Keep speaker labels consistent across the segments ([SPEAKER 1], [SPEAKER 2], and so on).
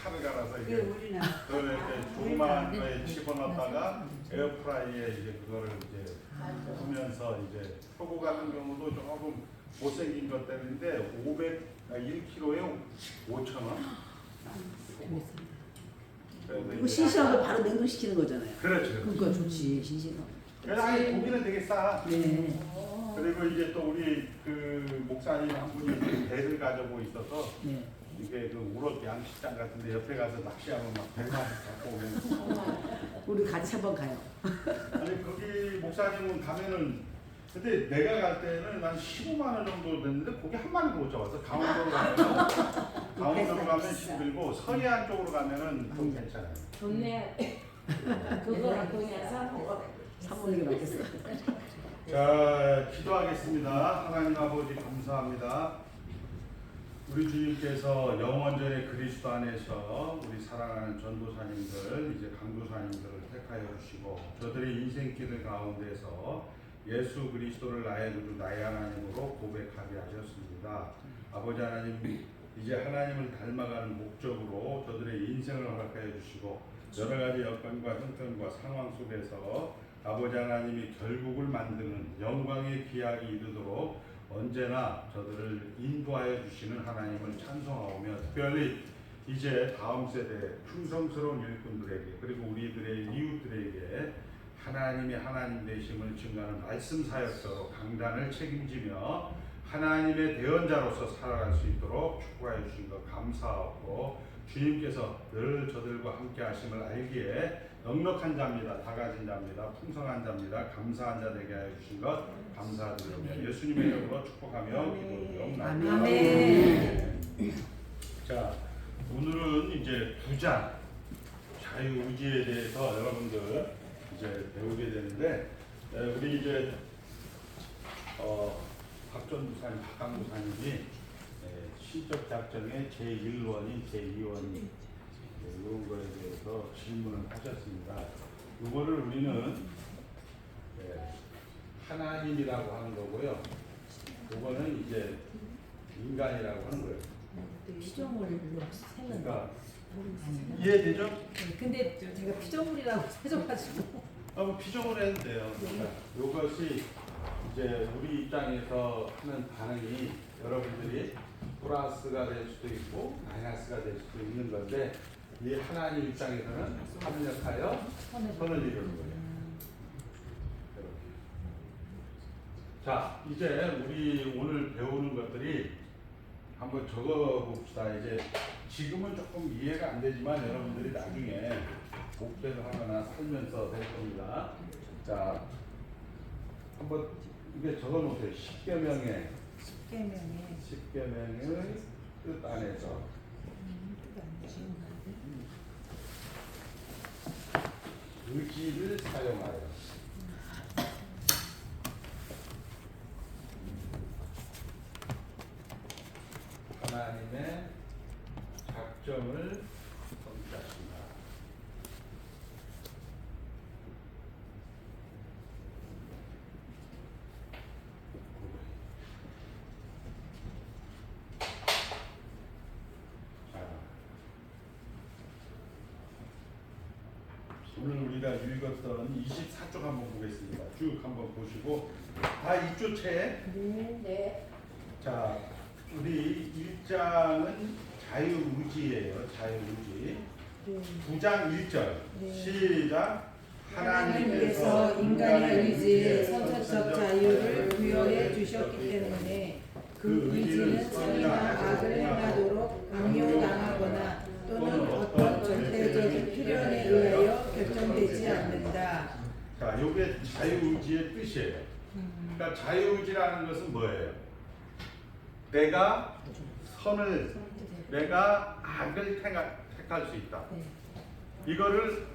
[SPEAKER 1] 칼을 갈아서
[SPEAKER 2] 그
[SPEAKER 1] 이게
[SPEAKER 2] 우리는
[SPEAKER 1] 그걸 이렇게 조그마한 거에 집어넣다가 에어프라이에 이제 그거를 이제 구우면서 이제 표고 같은 경우도 조금 못생긴 것들인데 1kg에 5,000원.
[SPEAKER 3] 이거 신선한 거 바로 냉동시키는 거잖아요.
[SPEAKER 1] 그렇죠.
[SPEAKER 3] 그거 좋지, 신선한.
[SPEAKER 1] 그래서 아니 고기는 되게 싸.
[SPEAKER 3] 네.
[SPEAKER 1] 그리고 이제 또 우리 그 목사님 한 분이 배를 가지고 있어서
[SPEAKER 3] 네.
[SPEAKER 1] 이게 그 우럭 양식장 같은데 옆에 가서 낚시하면 막 배만 갖고 오면
[SPEAKER 3] 우리 같이 한번 가요.
[SPEAKER 1] 아니 거기 목사님은 가면은 근데 내가 갈 때는 한 15만 원 정도 됐는데 고기 한 마리도 못 잡았어. 강원도로 가면은 강원도로 가면 힘들고 서해안 쪽으로 가면은 좀 괜찮아요.
[SPEAKER 4] 좋네. 그거랑 그냥
[SPEAKER 3] 사 먹는 게 맞겠어.
[SPEAKER 1] 자, 기도하겠습니다. 하나님 아버지 감사합니다. 우리 주님께서 영원전의 그리스도 안에서 우리 사랑하는 전도사님들, 이제 강도사님들을 택하여 주시고 저들의 인생길 가운데서 예수 그리스도를 나의 구주 나의 하나님으로 고백하게 하셨습니다. 아버지 하나님, 이제 하나님을 닮아가는 목적으로 저들의 인생을 허락하여 주시고 여러 가지 여건과 형편과 상황 속에서 아버지 하나님이 결국을 만드는 영광의 기약이 이르도록 언제나 저들을 인도하여 주시는 하나님을 찬송하오며 특별히 이제 다음 세대 충성스러운 일꾼들에게 그리고 우리들의 이웃들에게 하나님의 하나님 되심을 증거하는 말씀 사역자로 강단을 책임지며 하나님의 대언자로서 살아갈 수 있도록 축복하여 주신 것 감사하고 주님께서 늘 저들과 함께 하심을 알기에 넉넉한 자입니다. 다 가진 자입니다. 풍성한 자입니다. 감사한 자 되게 하여 주신 것 감사드리며 예수님의 이름으로 축복하며 기도드리옵나이다.
[SPEAKER 3] 아멘.
[SPEAKER 1] 자, 오늘은 이제 9장 자유의지에 대해서 여러분들 이제 배우게 되는데 우리 이제 박전도사님, 박강도사님이 신적 작정의 제1원인, 제2원인 이런 거에 대해서 질문을 하셨습니다. 이거를 우리는 하나님이라고 하는 거고요. 이거는 이제 인간이라고 하는 거예요.
[SPEAKER 4] 피조물로 세는.
[SPEAKER 1] 그러니까 이해되죠?
[SPEAKER 4] 근데 제가 피조물이라고 해줘가지고.
[SPEAKER 1] 뭐 피정을 해도 돼요. 그러니까 이것이 이제 우리 입장에서 하는 반응이 여러분들이 플러스가 될 수도 있고 마이너스가 될 수도 있는 건데 이 하나님 입장에서는 합력하여 선을 이루는 거예요. 이렇게. 자, 이제 우리 오늘 배우는 것들이 한번 적어봅시다. 이제 지금은 조금 이해가 안 되지만 여러분들이 나중에 목회를 하거나 살면서 될 겁니다. 자, 한번 이게 적어놓으세요. 십계명의 뜻 안에서 의지를 사용하여 하나님의 작정을 성취하신다. 오늘 우리가 읽었던 24쪽 한번 보겠습니다. 쭉 한번 보시고 다 입조체.
[SPEAKER 4] 네.
[SPEAKER 1] 자, 우리 1장은 자유의지예요. 자유의지. 9장 1절. 시작.
[SPEAKER 4] 하나님께서 인간의 의지에 선천적 자유를 부여해 주셨기 때문에 그 의지는 선이나 악을 행하도록 강요당하거나 또는 어떤 절대적인 필연에 의하여 결정되지 않는다.
[SPEAKER 1] 자, 이게 자유의지의 뜻이에요. 그러니까 자유의지라는 것은 뭐예요? 내가 악을 택할 수 있다. 이거를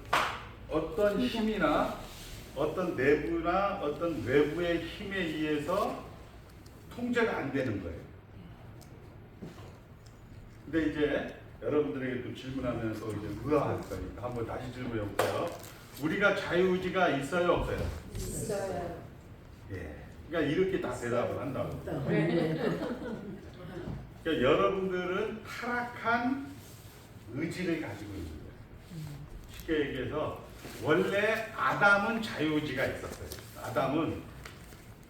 [SPEAKER 1] 어떤 힘이나 어떤 내부나 어떤 외부의 힘에 의해서 통제가 안 되는 거예요. 근데 이제 여러분들에게 또 질문하면서 이제 의아할 거니까 한번 다시 질문해 볼게요. 우리가 자유의지가 있어요, 없어요?
[SPEAKER 4] 있어요.
[SPEAKER 1] 예. 그러니까 이렇게 다 대답을 한다고.
[SPEAKER 3] 네.
[SPEAKER 1] 그러니까 여러분들은 타락한 의지를 가지고 있는 거예요. 쉽게 얘기해서 원래 아담은 자유의지가 있었어요. 아담은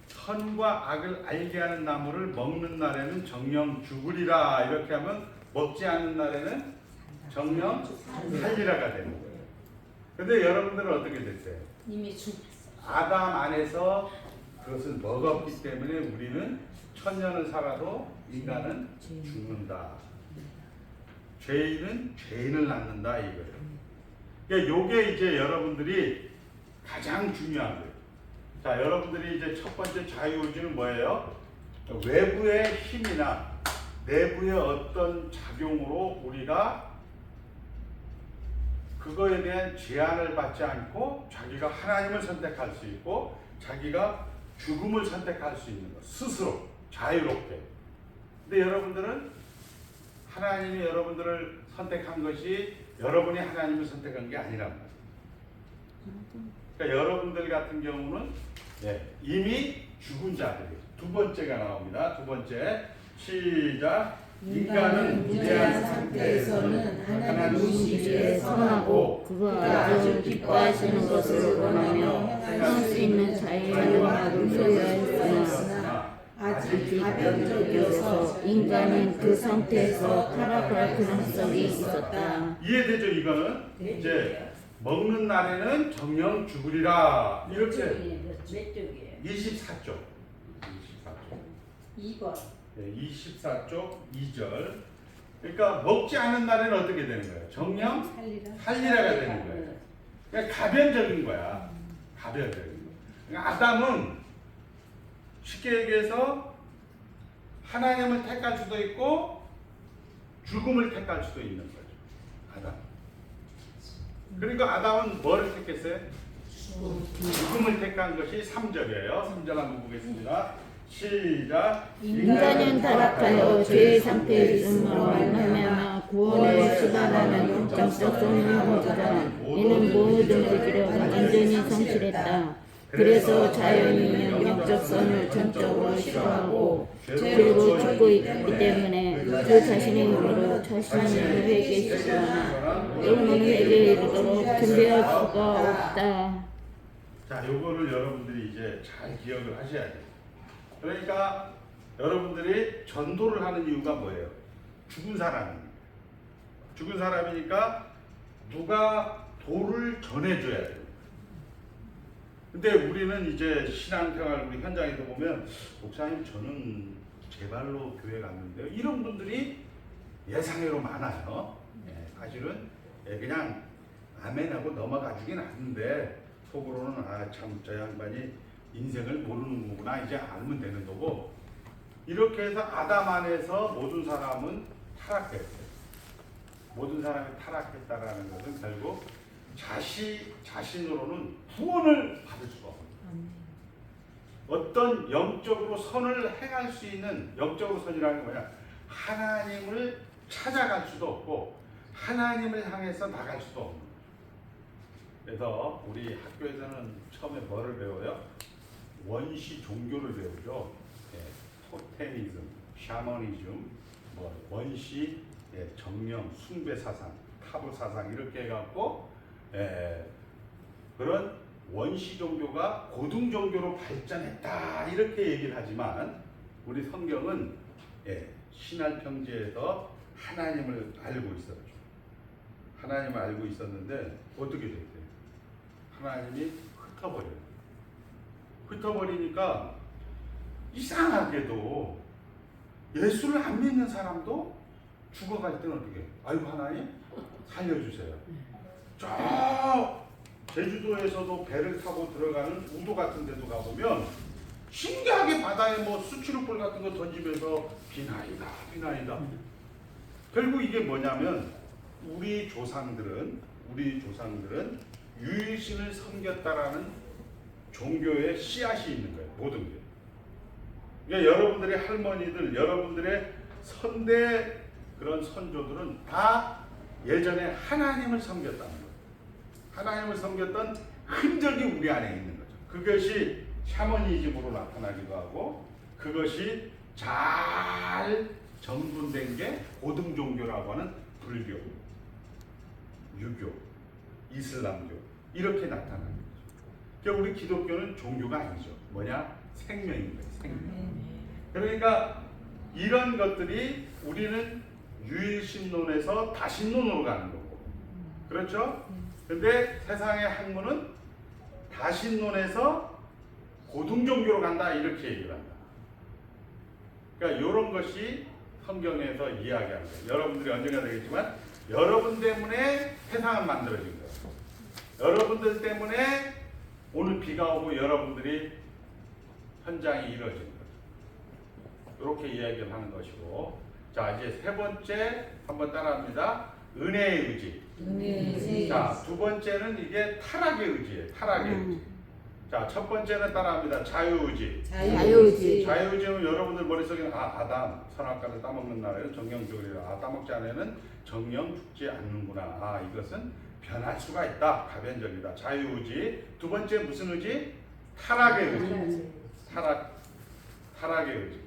[SPEAKER 1] 선과 악을 알게 하는 나무를 먹는 날에는 정령 죽으리라, 이렇게 하면 먹지 않는 날에는 정령 살리라가 되는 거예요. 근데 여러분들은 어떻게 됐어요?
[SPEAKER 4] 이미 죽.
[SPEAKER 1] 아담 안에서 그것을 먹었기 때문에 우리는 천년을 살아도 인간은 죽는다. 죄인은 죄인을 낳는다, 이거예요. 그러니까 요게 이제 여러분들이 가장 중요한 거예요. 자, 여러분들이 이제 첫 번째 자유의지는 뭐예요? 외부의 힘이나 내부의 어떤 작용으로 우리가 그거에 대한 제한을 받지 않고 자기가 하나님을 선택할 수 있고 자기가 죽음을 선택할 수 있는 것, 스스로 자유롭게. 근데 여러분들은 하나님이 여러분들을 선택한 것이 여러분이 하나님을 선택한 게 아니란 말이에요. 그러니까 여러분들 같은 경우는 이미 죽은 자들이에요. 두 번째가 나옵니다. 두 번째, 시작. 인간은 무죄한 상태에서는 하나님 보시기에 선하고
[SPEAKER 2] 그가 아주 기뻐하시는 것을 원하며 할 수 있는 자유를 소유하였으나 아직 가변적이어서 인간은 그 상태에서 타락할 가능성이 있었다.
[SPEAKER 1] 이해되죠? 이거는 이제 먹는 날에는 정령 죽으리라, 이렇게
[SPEAKER 2] 몇 쪽이에요?
[SPEAKER 1] 24쪽
[SPEAKER 4] 2번.
[SPEAKER 1] 24쪽 2절. 그러니까 먹지 않은 날에는 어떻게 되는 거예요? 정령 살리라가 되는 거예요. 그러니까 가변적인 거야. 가변적인 거. 그러니까 아담은 쉽게 얘기해서 하나님을 택할 수도 있고 죽음을 택할 수도 있는 거죠. 아담. 그러니까 아담은 뭐를 택했어요? 죽음을 택한 것이 3절이에요. 3절 한번 보겠습니다. 시작.
[SPEAKER 2] 인간은 타락하여 죄의 상태에 있음으로 말미암아 구원을 수반하는 영적 선을 얻으라. 이는 모든 의지로 완전히 성실했다. 그래서 자연인은 영적 선을 전적으로 싫어하고 죄로 죽고 있기 때문에 그 자신의 힘으로 자신을 회개시키거나 영원히 회개에 이르도록 준비할 수가 없다.
[SPEAKER 1] 자, 요거를 여러분들이 이제 잘 기억을 하셔야 돼요. 그러니까 여러분들이 전도를 하는 이유가 뭐예요? 죽은 사람이니까. 죽은 사람이니까 누가 도를 전해줘야 돼요. 근데 우리는 이제 신앙생활 우리 현장에서 보면 목사님 저는 제 발로 교회 갔는데요. 이런 분들이 예상외로 많아요. 사실은 그냥 아멘하고 넘어가 주긴 하는데 속으로는 아 참 저 양반이 인생을 모르는 거구나, 이제 알면 되는 거고. 이렇게 해서 아담 안에서 모든 사람은 타락했어요. 모든 사람이 타락했다라는 것은 결국 자신으로는 구원을 받을 수가 없어요. 어떤 영적으로 선을 행할 수 있는, 영적으로 선이라는 게 뭐냐, 하나님을 찾아갈 수도 없고 하나님을 향해서 나갈 수도 없는 거예요. 그래서 우리 학교에서는 처음에 뭐를 배워요? 원시 종교를 배우죠. 토테미즘, 샤머니즘, 원시 정령, 숭배 사상, 타부 사상, 이렇게 해갖고 그런 원시 종교가 고등 종교로 발전했다, 이렇게 얘기를 하지만 우리 성경은 신할 평지에서 하나님을 알고 있었죠. 하나님을 알고 있었는데 어떻게 됐대요? 하나님이 흩어버려요. 흩어버리니까 이상하게도 예수를 안 믿는 사람도 죽어갈 때는 어떻게 해요? 아이고 하나님 살려주세요. 저 제주도에서도 배를 타고 들어가는 우도 같은 데도 가보면 신기하게 바다에 뭐 수치루불 같은 거 던지면서 비나이다 비나이다. 결국 이게 뭐냐면 우리 조상들은 유일신을 섬겼다라는 종교의 씨앗이 있는 거예요. 모든 게. 그러니까 여러분들의 할머니들, 여러분들의 선대 그런 선조들은 다 예전에 하나님을 섬겼다는 거예요. 하나님을 섬겼던 흔적이 우리 안에 있는 거죠. 그것이 샤머니즘으로 나타나기도 하고 그것이 잘 정돈된 게 고등 종교라고 하는 불교. 유교, 이슬람교 이렇게 나타나는 거죠. 그러니까 우리 기독교는 종교가 아니죠. 뭐냐? 생명인 거예요. 생명. 그러니까 이런 것들이 우리는 유일신론에서 다신론으로 가는 거고, 그렇죠? 근데 세상의 학문은 다신론에서 고등종교로 간다 이렇게 얘기를 한다. 그러니까 이런 것이 성경에서 이야기하는 거예요. 여러분들이 언젠가 되겠지만 여러분 때문에 세상은 만들어진 거예요. 여러분들 때문에 오늘 비가 오고 여러분들이 현장이 이루어진 거예요. 이렇게 이야기를 하는 것이고, 자 이제 세 번째 한번 따라합니다. 은혜의 의지.
[SPEAKER 4] 은혜의 의지.
[SPEAKER 1] 자, 두 번째는 이게 타락의 의지예요. 타락의 의지. 자, 첫 번째는 따라합니다. 자유의지.
[SPEAKER 2] 자유의지.
[SPEAKER 1] 자유의지는 여러분들 머릿속에 아담 선악과를 따먹는 날에는 정령 따먹지 않으면 정령 죽지 않는구나. 이것은 변할 수가 있다. 가변적이다. 자유의지. 두 번째 무슨 의지? 타락의 의지. 타락의 의지.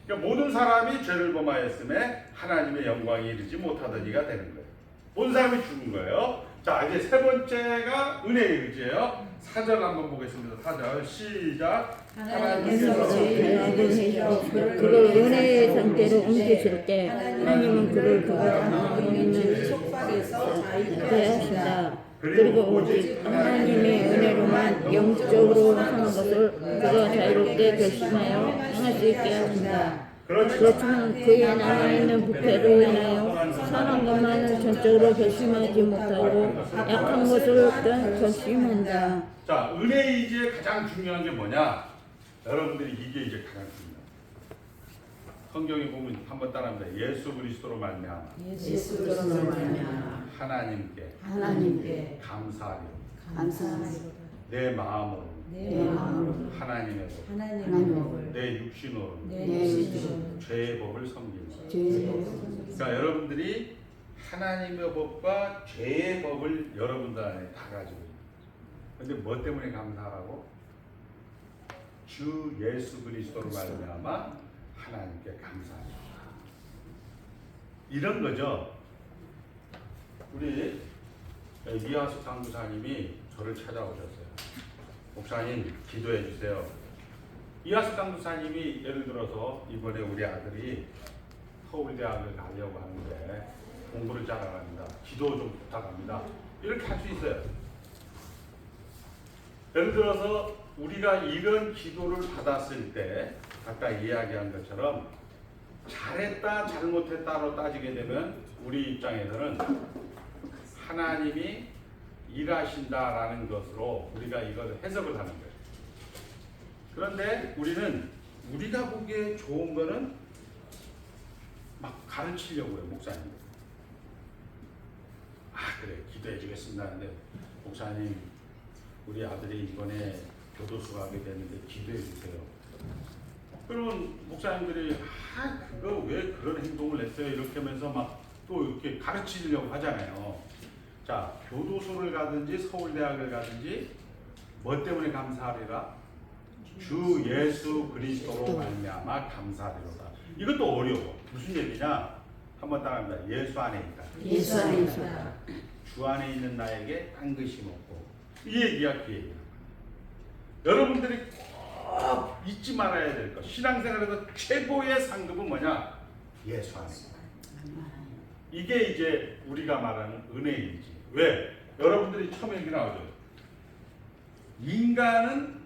[SPEAKER 1] 그러니까 모든 사람이 죄를 범하였음에 하나님의 영광이 이르지 못하던 이가 되는 거예요. 모든 사람이 죽은 거예요. 자, 이제 세 번째가 은혜의 의지예요. 4절 한번 보겠습니다. 4절 시작.
[SPEAKER 4] 하나님께서
[SPEAKER 2] 죄악을
[SPEAKER 4] 해주시어
[SPEAKER 2] 그를 은혜의 상태로 옮기실 때 하나님은 그를 그가 당하고 있는
[SPEAKER 4] 죄 속박에서
[SPEAKER 2] 자유케
[SPEAKER 4] 자유케
[SPEAKER 2] 하신다. 그리고 오직 하나님의 은혜로만 영적으로 하는 것을 그가 자유롭게 결심하여 행할 수 있게 하신다. 그렇지만 그의 남아있는 부패로 인하여 선한 것만을 전적으로 결심하지 못하고 약한 것을 결심한다.
[SPEAKER 1] 자, 은혜의 의지의 가장 중요한 게 뭐냐? 여러분들이 이게 이제 가장 중요해요. 성경에 보면 한번 따라합니다. 예수 그리스도로 말미암아
[SPEAKER 4] 예수 그리스도로 말미암아
[SPEAKER 2] 하나님께
[SPEAKER 1] 감사하리로
[SPEAKER 2] 감사합니다.
[SPEAKER 1] 내 마음으로
[SPEAKER 4] 내 마음으로
[SPEAKER 1] 하나님의 법,
[SPEAKER 4] 하나님의 법을
[SPEAKER 1] 내 육신으로
[SPEAKER 4] 내 육신으로
[SPEAKER 1] 죄의 법을 섬긴다.
[SPEAKER 2] 죄의
[SPEAKER 1] 그러니까 여러분들이 하나님의 법과 죄의 법을 여러분들 안에 다 가지고 있어요. 근데 뭐 때문에 감사하라고? 주 예수 그리스도로 말미암아 하나님께 감사하라. 이런 거죠. 우리 이하숙 강부사님이 저를 찾아오셨어요. 목사님 기도해 주세요. 이하숙 강부사님이 예를 들어서 이번에 우리 아들이 서울대학을 가려고 하는데 공부를 잘하랍니다. 기도 좀 부탁합니다. 이렇게 할 수 있어요. 예를 들어서 우리가 이런 기도를 받았을 때 아까 이야기한 것처럼 잘했다 잘못했다로 따지게 되면 우리 입장에서는 하나님이 일하신다라는 것으로 우리가 이걸 해석을 하는 거예요. 그런데 우리는 우리가 보기에 좋은 거는 막 가르치려고 해요. 목사님. 그래 기도해 주겠습니다. 근데 목사님 우리 아들이 이번에 교도소 가게 되는데 기도해 주세요. 그러면 목사님들이 그거 왜 그런 행동을 했어요? 이렇게 하면서 막 또 이렇게 가르치려고 하잖아요. 자, 교도소를 가든지 서울대학을 가든지 뭐 때문에 감사하리라? 주 예수 그리스도로 말미암아 감사하리로다. 이것도 어려워. 무슨 얘기냐? 한번 따라합니다. 예수 안에 있다.
[SPEAKER 2] 예수 안에 있다.
[SPEAKER 1] 주 안에 있는 나에게 딴 것이 없고. 이 얘기야, 그 얘기야. 여러분들이 꼭 잊지 말아야 될 것. 신앙생활에서 최고의 상급은 뭐냐? 예수 안에 있다. 이게 이제 우리가 말하는 은혜이지. 왜? 여러분들이 처음에 얘기 나오죠. 인간은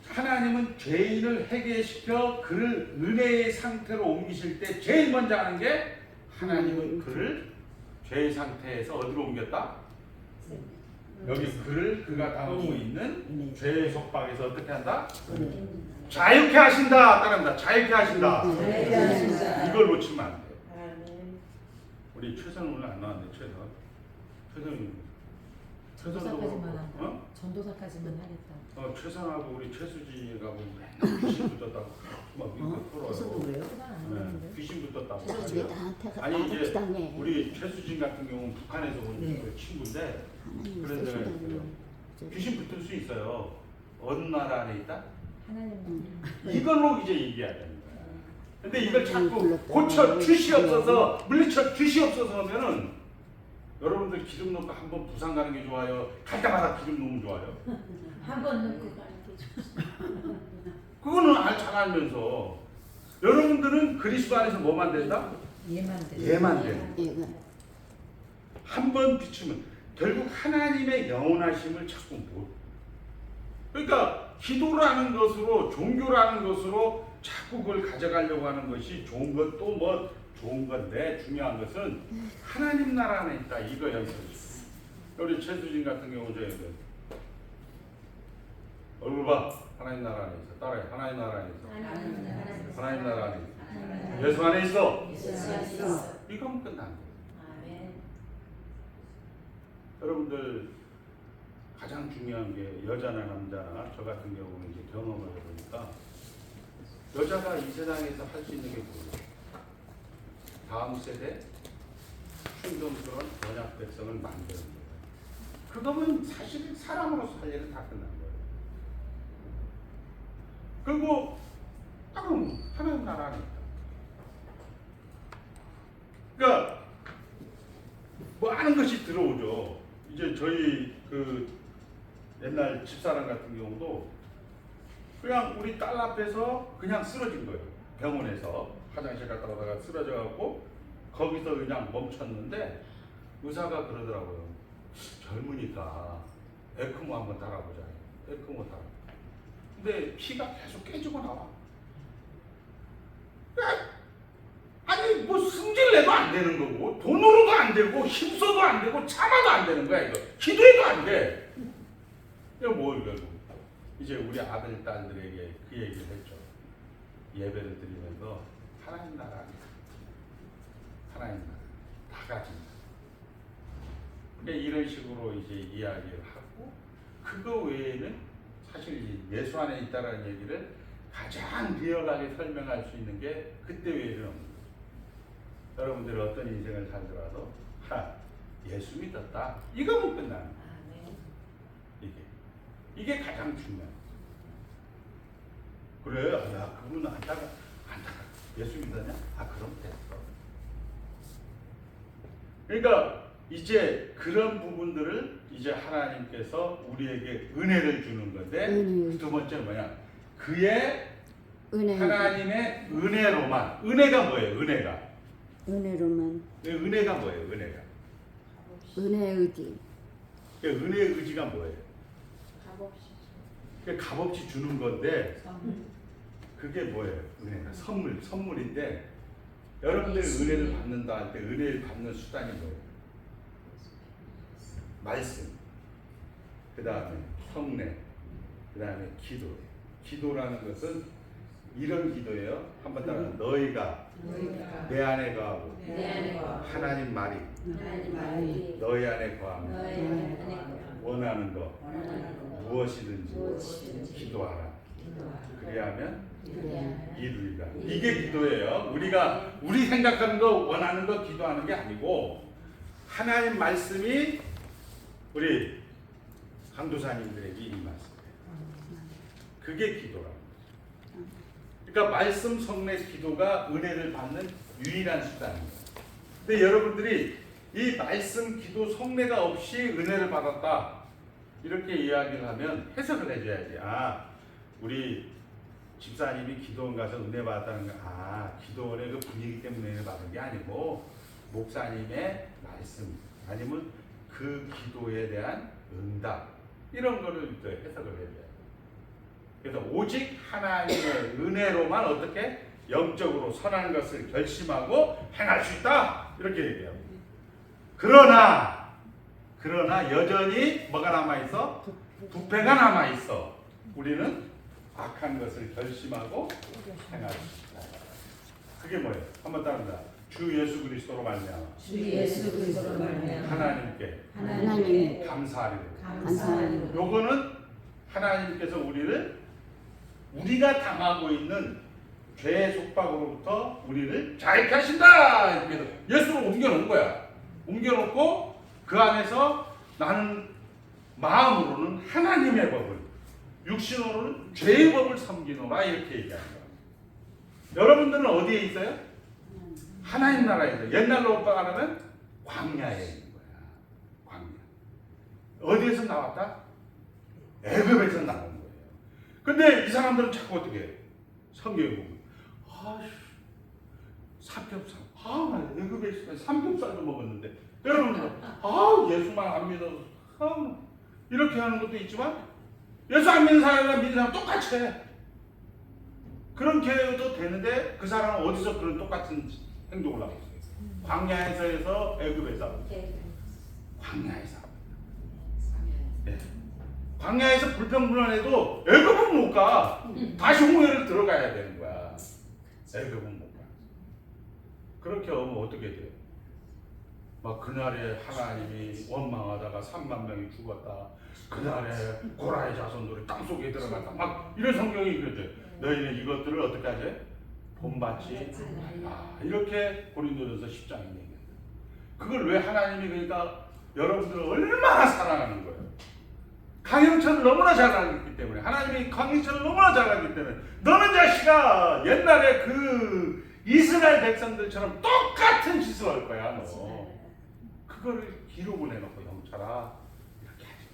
[SPEAKER 1] 하나님은 죄인을 회개시켜 그를 은혜의 상태로 옮기실 때 제일 먼저 하는 게 하나님은 그를 죄의 상태에서 어디로 옮겼다? 여기 그를 그가 당하고 있는 죄의 속박에서 어떻게 한다? 자유케 하신다. 따라합니다. 자유케 하신다.
[SPEAKER 4] 자유케 하신다.
[SPEAKER 1] 이걸 놓치면 안 돼요. 우리 최선 오늘 안 나왔네. 최선도
[SPEAKER 3] 전도사까지만 하겠다.
[SPEAKER 1] 최선하고 우리 최수진이가 뭐 맨날 귀신 붙었다고 막 이거
[SPEAKER 3] 최선도
[SPEAKER 1] 털어요.
[SPEAKER 3] 왜요?
[SPEAKER 1] 귀신 붙었다고.
[SPEAKER 2] 그래서 나한테
[SPEAKER 1] 아니 이제
[SPEAKER 2] 당해.
[SPEAKER 1] 우리 최수진 같은 경우는 북한에서 온 그 친구인데 그래서 내가 그래요. 귀신 붙을 수 있어요. 어느 나라 안에 있다? 이걸로 이제 얘기해야 되는 거야. 근데 이걸 자꾸 고쳐 주시옵소서 물리쳐 주시옵소서 하면은 여러분들 기름 넣고 한번 부산 가는 게 좋아요? 갈 때마다 기름 넣으면 좋아요?
[SPEAKER 3] 한 번 넣고 가는 게 좋지.
[SPEAKER 1] 그거는 잘 알면서 여러분들은 그리스도 안에서 뭐만 된다?
[SPEAKER 3] 얘만 돼.
[SPEAKER 1] 얘만 돼.
[SPEAKER 2] 얘가
[SPEAKER 1] 한 번 비추면 결국 하나님의 영원하심을 자꾸 못. 그러니까 기도라는 것으로 종교라는 것으로 자꾸 그걸 가져가려고 하는 것이 좋은 것도 뭐 좋은 건데 중요한 것은 하나님 나라 안에 있다 이거예요. 우리 최수진 같은 경우 저희 얼굴 봐. 하나님 나라 안에 있어. 따라해. 하나님 나라 안에 있어. 하나님 나라 안에 있어. 예수 안에 있어. 이거면 끝난 거예요. 여러분들 가장 중요한 게 여자나 남자나 저 같은 경우는 이제 경험을 해보니까 여자가 이 세상에서 할 수 있는 게 뭐예요? 다음 세대 충성스러운 언약 백성을 만드는 거예요. 그거면 사실 사람으로서 할 일은 다 끝난 거예요. 그리고 그럼 하나님 나라 안에 있다. 그러니까 뭐 아는 것이 들어오죠. 이제 저희 그 옛날 집사람 같은 경우도 그냥 우리 딸 앞에서 그냥 쓰러진 거예요. 병원에서 화장실 갔다 오다가 쓰러져갖고 거기서 그냥 멈췄는데 의사가 그러더라고요. 젊으니까 에크모 한번 달아보자. 에크모 달아. 근데 피가 계속 깨지고 나와. 아니 뭐 승질내도 안 되는 거고 돈으로도 안 되고 힘써도 안 되고 참아도 안 되는 거야 이거. 기도해도 안 돼. 이거 뭘 결국 이제 우리 아들 딸들에게 그 얘기를 했죠. 예배를 드리면서 하나님 나라 하나님 나라 다 가진다. 그러니까 이런 식으로 이제 이야기를 하고 그거 외에는 사실 예수 안에 있다라는 얘기를 가장 리얼하게 설명할 수 있는 게 그때 외에는 없는 거예요. 여러분들이 어떤 인생을 살더라도 예수 믿었다 이거면 끝나는 거예요. 이게 가장 중요한 거예요. 그래 야 그분 안타가 예수 믿었냐? 그럼 됐어. 그러니까 이제 그런 부분들을 이제 하나님께서 우리에게 은혜를 주는 건데 두 번째는 뭐냐? 그의
[SPEAKER 2] 은혜
[SPEAKER 1] 하나님의 은혜로만. 은혜가 뭐예요?
[SPEAKER 2] 은혜로만
[SPEAKER 1] 은혜가 뭐예요? 은혜가
[SPEAKER 2] 은혜 의지
[SPEAKER 1] 은혜의 의지가 뭐예요? 값없이 주는 건데 그게 뭐예요? 은혜가 선물인데 여러분들이 은혜를 받는다 할 때 은혜를 받는 수단이 뭐예요? 말씀, 그 다음에 성례, 그 다음에 기도라는 것은 이런 기도예요. 한번 따라 너희가 내 안에 거하고 하나님 말이 너희 안에 거하면 원하는 거 무엇이든지 기도하라. 그리하면 이루리라. 이게 기도예요. 우리 생각하는 거 원하는 거 기도하는 게 아니고 하나님 말씀이 우리 강도사님들에게 이 말씀이에요. 그게 기도라고. 그러니까 말씀 성례 기도가 은혜를 받는 유일한 수단입니다. 근데 여러분들이 이 말씀 기도 성례가 없이 은혜를 받았다 이렇게 이야기를 하면 해석을 해줘야지. 우리 집사님이 기도원 가서 은혜 받았다는 거. 기도원의 그 분위기 때문에 은혜 받은 게 아니고 목사님의 말씀 아니면 그 기도에 대한 응답 이런 거를 또 해석을 해줘야. 그래서 오직 하나님의 은혜로만 어떻게 영적으로 선한 것을 결심하고 행할 수 있다 이렇게 얘기해요. 그러나 여전히 뭐가 남아있어? 부패가 남아있어. 우리는 악한 것을 결심하고 행할 수 있다. 그게 뭐예요? 한번 따릅니다. 주 예수 그리스도로 말미암아 하나님께 감사하리로. 요거는 하나님께서 우리가 당하고 있는 죄의 속박으로부터 우리를 자유케 하신다. 이렇게 예수로 옮겨놓은 거야. 옮겨놓고 그 안에서 나는 마음으로는 하나님의 법을, 육신으로는 죄의 법을 섬기노라 이렇게 얘기하는 거야. 여러분들은 어디에 있어요? 하나님 나라에 있어요. 옛날로 오빠가 하면 광야에 있는 거야. 어디에서 나왔다? 애굽에서 나온 거예요. 근데 이 사람들은 자꾸 어떻게 해요? 성경에 보면 삼겹살. 나 애굽에 있을 때 삼겹살도 먹었는데 여러분 예수만 안 믿어서 이렇게 하는 것도 있지만 예수 안 믿는 사람이랑 믿는 사람 똑같이 해. 그렇게 해도 되는데 그 사람은 어디서 그런 똑같은 행동을 하고 있어요? 광야에서 해서 애굽에서 광야에서 네. 광야에서 불평불만해도 애굽은 못 가. 다시 홍해를 들어가야 되는 거야. 애굽은 못 가. 그렇게 하면 어떻게 돼요? 막 그날에 하나님이 원망하다가 3만 명이 죽었다. 그날에 고라의 자손들이 땅속에 들어갔다. 막 이런 성경이 그랬대. 너희는 이것들을 어떻게 하지? 본받지 이렇게 고린도전서 10장에 얘기한다. 그걸 왜 하나님이 그러니까 여러분들을 얼마나 사랑하는 거예요. 강영철을 너무나 잘 알기 때문에 하나님이 강영철을 너무나 잘 알기 때문에 너는 자식아 옛날에 그 이스라엘 백성들처럼 똑같은 짓을 할 거야 너. 그거를 기록을 해놓고 영철아 이렇게 하지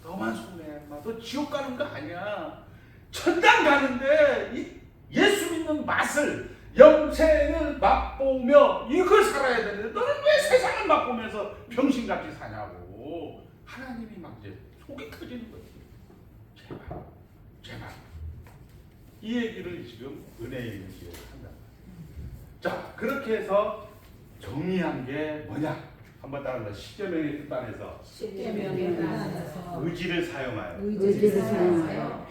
[SPEAKER 1] 마. 너만 손해. 너 지옥 가는 거 아니야. 천당 가는데 이 예수 믿는 맛을 영생을 맛보며 이걸 살아야 되는데 너는 왜 세상을 맛보면서 병신같이 사냐고. 하나님이 막 이제 속이 터지는 거지. 제발 이 얘기를 지금 은혜 있는 기회를 한다. 자 그렇게 해서 정리한 게 뭐냐? 한번 따라서 십계명의 뜻 안에서 의지를 사용하여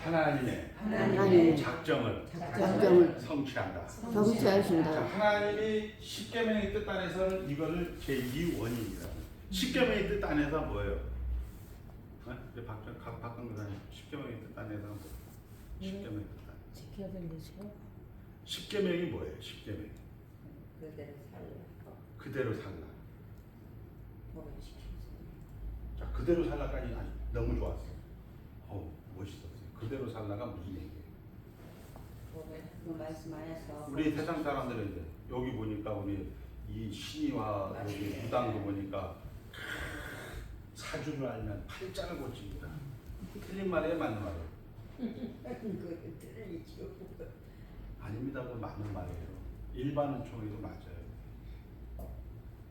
[SPEAKER 1] 하나님의 작정을 성취한다.
[SPEAKER 2] 성취하신다.
[SPEAKER 1] 자, 하나님이 십계명의 뜻 안에서는 이거를 제2원입니다. 십계명의 뜻 안에서 뭐예요? 박근 교사님, 십계명의 뜻 안에서 십계명의 뜻 안.
[SPEAKER 3] 지켜야 될 일이죠.
[SPEAKER 1] 십계명이 뭐예요? 십계명. 그대로 살라. 자, 그대로 살라까지 너무 좋았어. 멋있었어요. 그대로 살라가 무슨 얘기예요? 우리 세상 사람들은 이제 여기 보니까 우리 이 신이와 여기 무당도 보니까 사주를 알면 팔자를 고칩니다. 틀린 말이에요, 맞는 말이에요? 아닙니다, 그건 맞는 말이에요. 일반은 총에도 맞아요.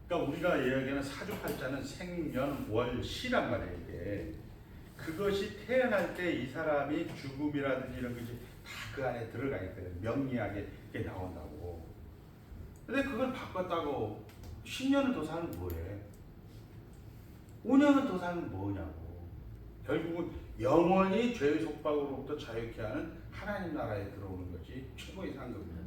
[SPEAKER 1] 그러니까 우리가 이야기하는 사주팔자는 생년월시란 말이에요. 이게 그것이 태어날 때 이 사람이 죽음이라든지 이런 것이 다 그 안에 들어가 있거든요. 명리하게 이게 나온다고. 근데 그걸 바꿨다고 10년을 더 사는 뭐해? 5년을 더 사는 뭐냐고. 결국은 영원히 죄의 속박으로부터 자유케 하는 하나님 나라에 들어오는 것이 최고의 상급입니다.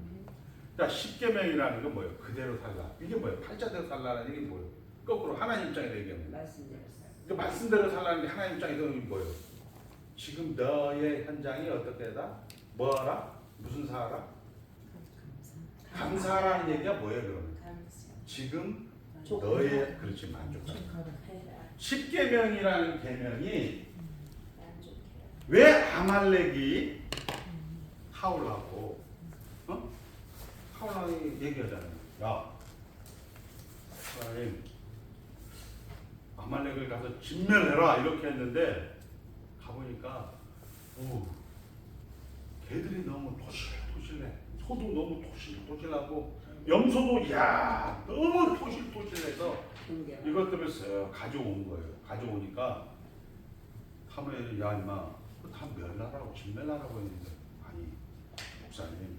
[SPEAKER 1] 그러니까 십계명이라는 건 뭐예요? 그대로 살라. 이게 뭐예요? 팔자대로 살라는 게 뭐예요? 거꾸로 하나님 입장에서 얘기하는 거예요. 말씀대로 살라는 게 하나님 입장에서 뭐예요? 지금 너의 현장이 어떻게 되다? 뭐하라? 무슨 사하라? 감사하라는 얘기가 뭐예요 그러면? 지금 너의 그렇지 만족하라. 십계명이라는 계명이 왜 아말렉이 하울하고 하울랑이 얘기하잖아요. 야, 하나님 아말렉을 가서 진멸해라 이렇게 했는데 가보니까 개들이 너무 토실토실해. 소도 너무 토실토실하고 염소도 너무 토실토실해서 이것들을 쓱 가져온 거예요. 가져오니까 사무엘이 야 임마 다 멸하라고 진멸하라고 했는데 아니 목사님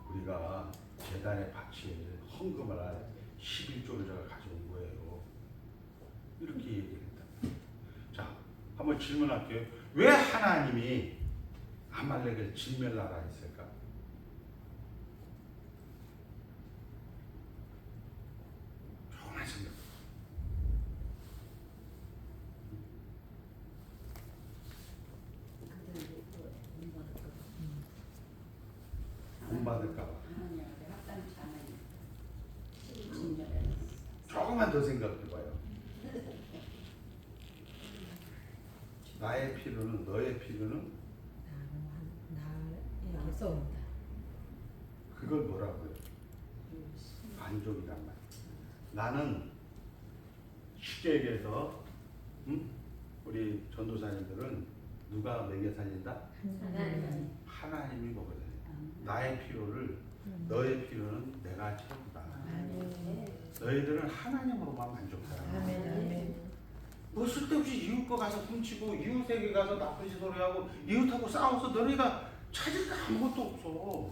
[SPEAKER 1] 우리가 제단에 바칠 헌금을 할 11조를 제가 가져온 거예요. 이렇게 얘기를 했다. 자, 한번 질문할게요. 왜 하나님이 아말렉을 진멸하라 했을까? 조금만 생각해. 돈 받을까 봐. 조금만 더 생각해봐요. 나의 필요는 너의 필요는
[SPEAKER 3] 나에게서 온다.
[SPEAKER 1] 그걸 뭐라고요? 만족이란 말. 나는 쉽게 얘기해서 우리 전도사님들은 누가 먹여 살린다?
[SPEAKER 3] 하나님.
[SPEAKER 1] 하나님이 먹여 살린다. 나의 필요를 너의 필요는 내가 채운다. 너희들은 하나님으로만 만족하라.
[SPEAKER 4] 아멘. 아멘.
[SPEAKER 1] 뭐 쓸데없이 이웃 거 가서 훔치고 이웃에게 가서 나쁜 소리하고 이웃하고 싸워서 너희가 찾을 게 아무것도 없어.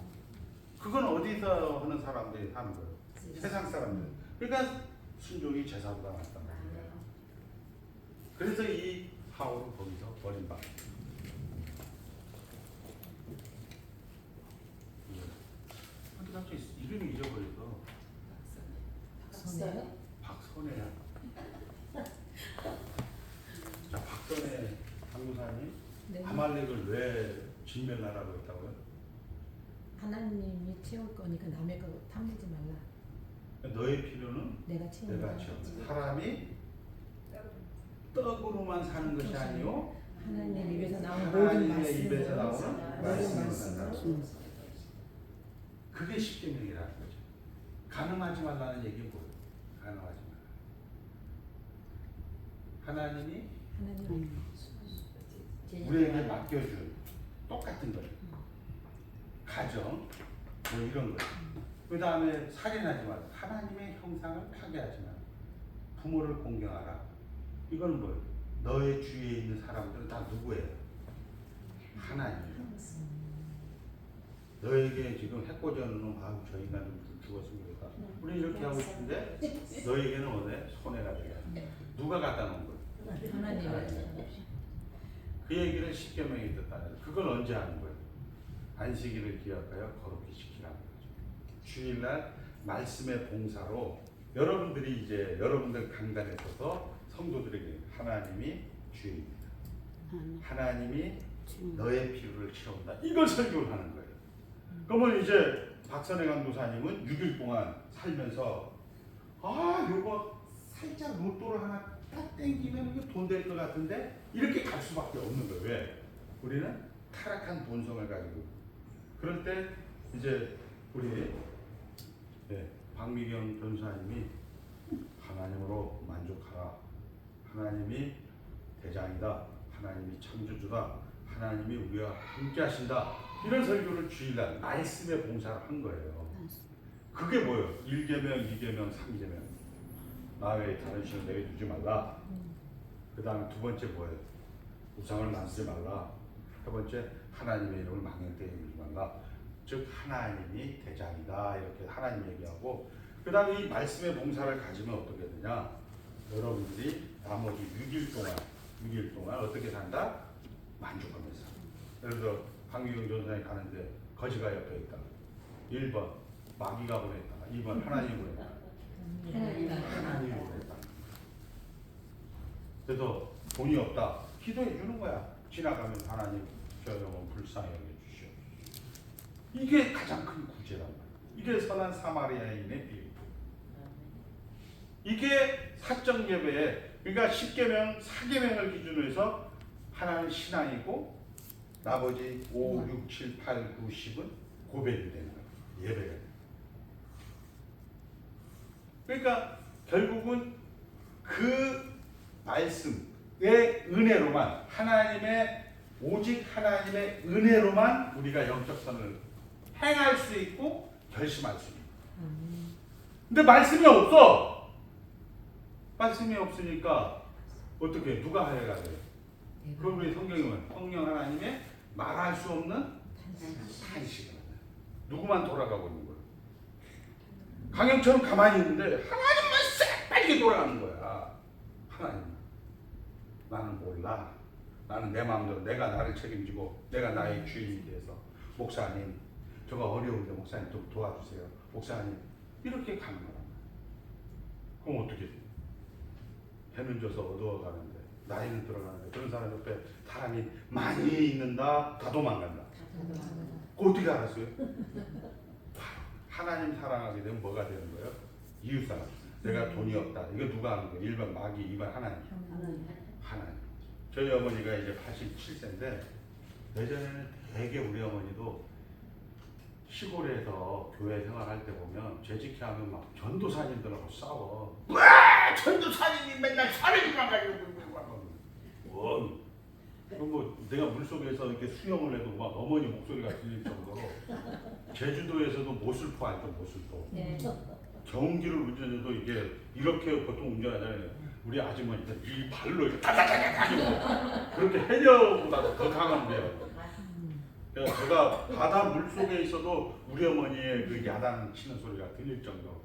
[SPEAKER 1] 그건 어디서 하는 사람들이 하는 거예요? 세상 사람들. 그러니까 순종이 제사보다 낫단 말이에요. 그래서 이 하울은 거기서 버림받아. 근데 갑자기 이름이 잊어버려서
[SPEAKER 4] 박선혜.
[SPEAKER 1] 박선혜야. 자, 박선혜 강도사님
[SPEAKER 4] 네.
[SPEAKER 1] 아말렉을 왜 진멸하라고 했다고요?
[SPEAKER 4] 하나님이 채울 거니까 남의 거 탐내지 말라.
[SPEAKER 1] 너의 필요는
[SPEAKER 4] 내가 채운다.
[SPEAKER 1] 내가 채운다. 사람이 떡으로만 사는 것이 아니요
[SPEAKER 4] 하나님 입에서 나오는 모든
[SPEAKER 1] 하나님의
[SPEAKER 4] 말씀으로
[SPEAKER 1] 입에서 나오는
[SPEAKER 4] 모든
[SPEAKER 1] 말씀으로 산다.
[SPEAKER 4] 말씀으로
[SPEAKER 1] 그게 십계명이라는 거죠. 가늠하지 말라는 얘기는 뭐예요? 가늠하지 말라. 하나님이
[SPEAKER 4] 하나님
[SPEAKER 1] 우리에게 맡겨준 똑같은 거예요. 가정 뭐 이런 거예요. 그 다음에 살인하지 말라. 하나님의 형상을 파괴하지 말라. 부모를 공경하라. 이건 뭐예요? 너의 주위에 있는 사람들은 다 누구예요? 하나님이에요. 너에게 지금 해코지하는 놈, 아, 저 인간 좀 죽었으면 좋겠다. 우리 이렇게 하고 싶은데 너에게는 어때? 손해가 돼요. 누가 갖다 놓은 거예요?
[SPEAKER 4] 하나님.
[SPEAKER 1] 그 얘기를 십계명에 듣다는 거예요. 그걸 언제 하는 거예요? 안식일을 기억하여 거룩히 지키라는 거죠. 주일날 말씀의 봉사로 여러분들이 이제 여러분들 강단에 서서 성도들에게 하나님이 주입니다. 하나님이 너의 필요를 채운다. 이걸 설교를 하는 거예요. 그러면 이제 박선혜 강도사님은 6일 동안 살면서 요거 살짝 로또를 하나 딱 땡기면 이게 돈 될 것 같은데 이렇게 갈 수밖에 없는 거예요. 왜? 우리는 타락한 본성을 가지고 그럴 때 이제 우리 박미경 변호사님이 하나님으로 만족하라. 하나님이 대장이다. 하나님이 창조주다. 하나님이 우리와 함께 하신다. 이런 설교를 주일날 말씀의 봉사를 한 거예요. 그게 뭐예요? 1계명, 2계명, 3계명. 나 외에 다른 신을 내게 두지 말라. 그 다음에 두 번째 뭐예요? 우상을 만들지 말라. 세 번째 하나님의 이름을 망령되게 부르지 말라. 즉 하나님이 대장이다. 이렇게 하나님 얘기하고 그 다음에 이 말씀의 봉사를 가지면 어떻게 되냐? 여러분들이 나머지 6일 동안 어떻게 산다? 만족하면서. 예를 들어 박미경 전사에 가는데 거지가 옆에 있다. 1번 마귀가 보냈다. 2번 하나님이 보냈다. 하나님이 보냈다. 그래서 돈이 없다. 기도해 주는 거야. 지나가면 하나님 저 영혼 불쌍히 여겨주시오. 이게 가장 큰 구제란 말이야. 이게 선한 사마리아인의 비유. 이게 사적 예배에 그러니까 10계명, 4계명을 기준으로 해서 하나는 신앙이고 나머지 5, 6, 7, 8, 9, 10은 고백이 되는 거예요. 예배가 되는 거예요. 그러니까 결국은 그 말씀의 은혜로만 오직 하나님의 은혜로만 우리가 영적 선을 행할 수 있고 결심할 수 있고. 근데 말씀이 없어. 말씀이 없으니까 어떻게 누가 해야 돼요? 그럼 우리 성경은 성령 하나님의 말할 수 없는 탄식을 하는 누구만 돌아가고 있는 거예요? 강영처럼 가만히 있는데 하나님만 새빨개 돌아가는 거야. 하나님 나는 몰라. 나는 내 마음대로 내가 나를 책임지고 내가 나의 주인이 돼서 목사님 저거 어려운데 목사님 좀 도와주세요. 목사님 이렇게 가는 거야. 그럼 어떻게 돼? 해는 져서 어두워가는데 나이는 들어가는데 그런 사람 옆에 사람이 많이 있는다 다 도망간다. 그거 어떻게 알았어요? 하나님 사랑하게 되면 뭐가 되는 거예요? 이웃사랑. 내가 돈이 없다. 이거 누가 하는 거예요? 1번 마귀, 2번 하나님. 하나님. 저희 어머니가 이제 87세인데 예전에는 되게 우리 어머니도 시골에서 교회 생활할 때 보면 재직해 하면 막 전도사님들하고 싸워. 와! 전도사님이 맨날 사례기만 가지고 뭐 내가 물속에서 이렇게 수영을 해도 막 어머니 목소리가 들릴 정도로 제주도에서도 모슬포 알죠? 모슬포.
[SPEAKER 3] 네.
[SPEAKER 1] 경운기를 운전해도 이게 이렇게 보통 운전하잖아요. 우리 아주머니들 이 발로 이렇게 다다다다다 그렇게 해녀보다도 더 강한데요. 그래서 제가 바다 물속에 있어도 우리 어머니의 그 야단 치는 소리가 들릴 정도로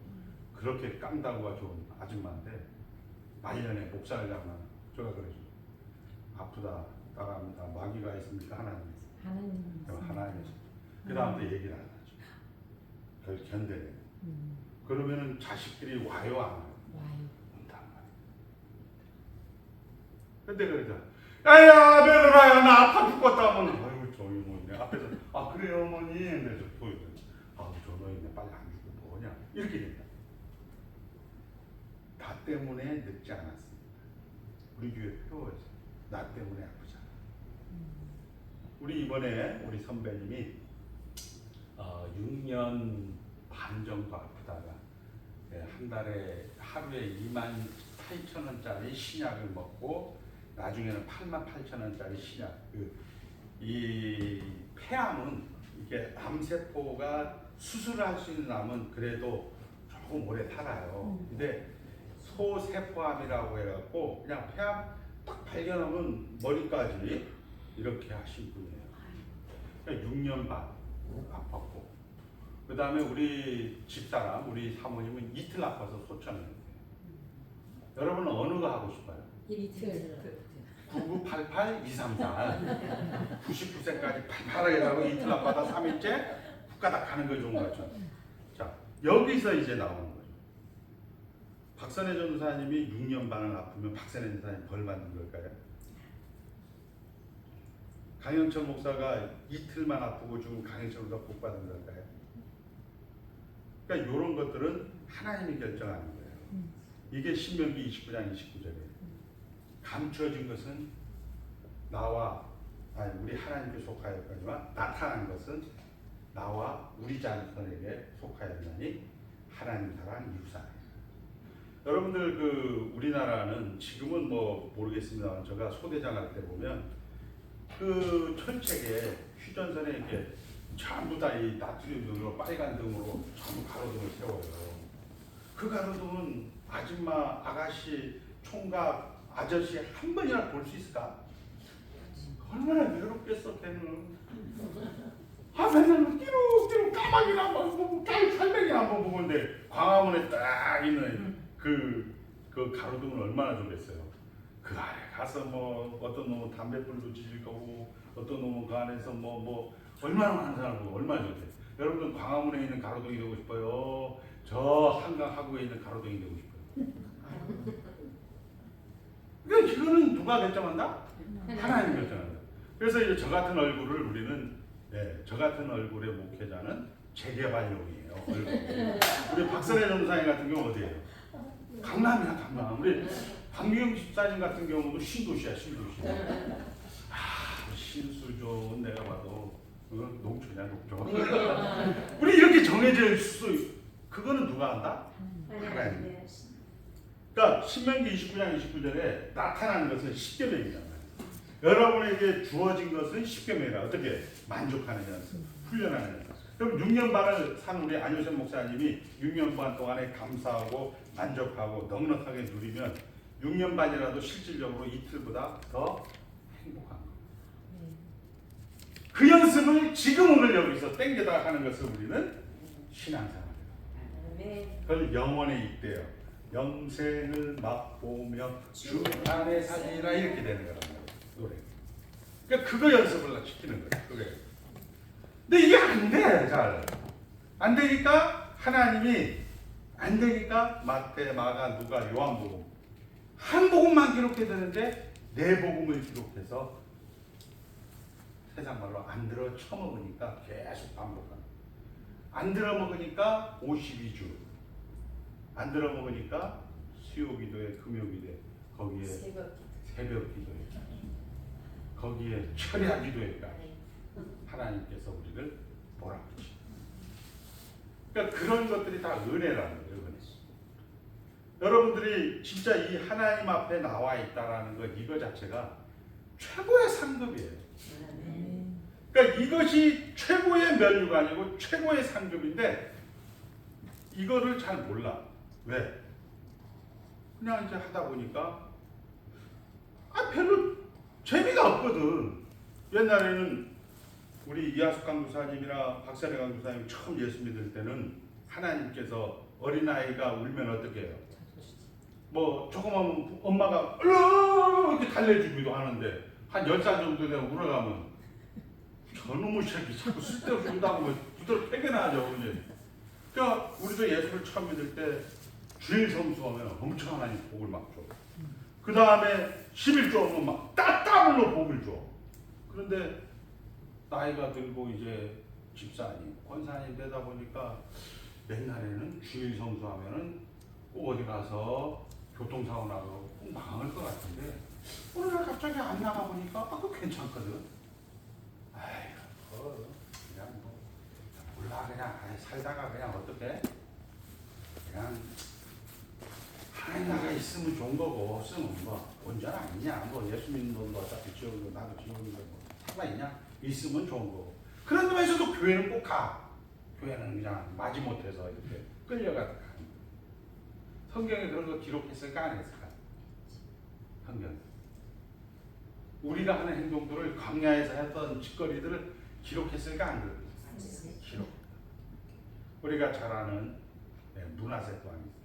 [SPEAKER 1] 그렇게 깡다구가 좋은 아줌마인데 말년에 목살을 잡는 제가 그러죠. 아프다 따라합니다. 마귀가 있습니까? 하나님 있습니다. 하나님 있습니다. 그 다음부터 얘기를 안 하죠. 그걸 견뎌내요. 그러면은 자식들이 와요 안 와요? 온단 말이에요. 근데 그러죠. 야야 며느라야 나 아파 죽겠다 하면 아이고 저기 뭐 내 앞에서 아 그래요 어머니 그래서 보이고 아우 저 너희네 빨리 안 죽고 뭐냐 이렇게 된다. 나 때문에 늙지 않았습니다. 우리 교회 표어죠. 나 때문에 아프지 않아. 우리 이번에 우리 선배님이 6년 반 정도 아프다가 한 달에 하루에 28,000원짜리 신약을 먹고 나중에는 88,000원짜리 신약. 이 폐암은 이게 암세포가 수술할 수 있는 암은 그래도 조금 오래 살아요. 근데 소세포암이라고 해갖고 그냥 폐암 딱 발견하면 머리까지 이렇게 하신 분이에요. 그러니까 6년 반 아팠고 그 다음에 우리 집사람 우리 사모님은 이틀 아파서 소천을 했대요. 여러분은 어느 거 하고 싶어요?
[SPEAKER 4] 이틀.
[SPEAKER 1] 9988-234 99세까지 팔팔하게 살고 이틀 아파다 3일째 훅가닥 하는 걸 좋은 거죠. 자 여기서 이제 나오는 거죠. 박선혜 전도사님이 6년 반을 아프면 박선혜 전도사님 벌 받는 걸까요? 강영철 목사가 이틀만 아프고 죽으면 강영철 목사가 복 받는 걸까요? 그러니까 이런 것들은 하나님이 결정하는 거예요. 이게 신명기 29장 29절이에요. 감춰진 것은 나와 우리 하나님께 속하였거니와 나타난 것은 나와 우리 자손에게 속하였나니 하나님 사랑 유사해요. 여러분들 그 우리나라는 지금은 뭐 모르겠습니다만 제가 소대장 할 때 보면 그 철책에 휴전선에 이렇게 전부 다 이 나트륨 등으로 빨간 등으로 전부 가로등을 세워요. 그 가로등은 아줌마, 아가씨, 총각, 아저씨 한 번이나 볼 수 있을까? 얼마나 외롭겠어 걔는. 맨날 띠룩띠룩 까마귀나 한번 보고 살맹이나 한번 보는데 광화문에 딱 있는 그 가로등은 얼마나 좋겠어요. 그 아래 가서 뭐 어떤 놈은 담배불도 지질 거고 어떤 놈은 그 안에서 뭐 얼마나 많은 사람을 보고 얼마나 좋대. 여러분 광화문에 있는 가로등이 되고 싶어요? 저 한강 하구에 있는 가로등이 되고 싶어요? 그러니까 이거는 누가 결정한다? 하나님 결정한다. 그래서 이제 저 같은 얼굴을 우리는 저 같은 얼굴의 목회자는 재개발용이에요. 우리 박선혜 전사님 같은 경우 어디예요? 강남이야 강남. 우리 박미영 집사님 같은 경우도 신도시야 신도시. 신수 좋은 내가 봐도 그건 농촌이야 농촌. 우리 이렇게 정해져 있어. 그거는 누가 한다? 하나님. 그러니까 신명기 29장 29절에 나타나는 것은 십계명이잖아요. 여러분에게 주어진 것은 십계명이라 어떻게 만족하는 연습, 훈련하는 연습. 그럼 6년 반을 산 우리 안효선 목사님이 6년 반 동안에 감사하고 만족하고 넉넉하게 누리면 6년 반이라도 실질적으로 이틀보다 더 행복한 거예요. 그 연습을 지금 오늘 여기서 땡겨다 하는 것을 우리는 신앙생활이에요. 그걸 영원에 있대요. 영생을 맛보며 주 안에 살리라 이렇게 되는 거란 말이에요. 노래. 그러니까 그거 연습을 시키는 거예요. 그게. 근데 이게 안 돼. 잘. 안 되니까 하나님이 안 되니까 마태, 마가, 누가, 요한복음 한 복음만 기록해야 되는데 네 복음을 기록해서 세상 말로 안 들어 처먹으니까 계속 반복하는. 안 들어 먹으니까 52주. 안 들어 먹으니까 수요 기도에 금요 기도에 거기에 새벽 기도에 거기에 철야 기도에까지 하나님께서 우리를 몰아붙이십니다. 그러니까 그런 것들이 다 은혜라는 거예요. 은혜. 여러분들이 진짜 이 하나님 앞에 나와 있다라는 것 이거 자체가 최고의 상급이에요. 그러니까 이것이 최고의 면류관이고 최고의 상급인데 이거를 잘 몰라. 왜? 그냥 이제 하다 보니까 별로 재미가 없거든. 옛날에는 우리 이하숙 강도사님이나 박선혜 강도사님이 처음 예수 믿을 때는 하나님께서 어린아이가 울면 어떻게 해요? 뭐 조그마한 엄마가 이렇게 달래주기도 하는데 한 10살 정도 되면 울어가면 저놈의 새끼 자꾸 쓸데없이 운다고 부드럽게 퇴근하죠. 그러니까 우리도 예수를 처음 믿을 때 주일 성수하면 엄청 하나님 복을 막 줘. 그 다음에 11조 하면 막 따따블로 복을 줘. 그런데 나이가 들고 이제 집사님, 권사님 되다 보니까 옛날에는 주일 성수하면은 꼭 어디 가서 교통사고 나고 꼭 망할 것 같은데 오늘날 갑자기 안 나가 보니까 그거 괜찮거든. 아이고 그냥 뭐 몰라 그냥 살다가 그냥 어떻게 그냥 하나님 나가 있으면 좋은 거고 없으면 뭐 온전 아니냐 뭐 예수 믿는 놈도 어차피 지옥이고 나도 지옥인데 뭐 상관있냐 있으면 좋은 거고 그런 데에서도 교회는 꼭 가. 교회는 그냥 마지못해서 이렇게 끌려가서 가는 거야. 성경에 그런 거 기록했을까 안 했을까? 성경. 우리가 하는 행동들을 광야에서 했던 짓거리들을 기록했을까 안 그랬을까? 기록. 우리가 잘 아는 문하세 또한 있어요.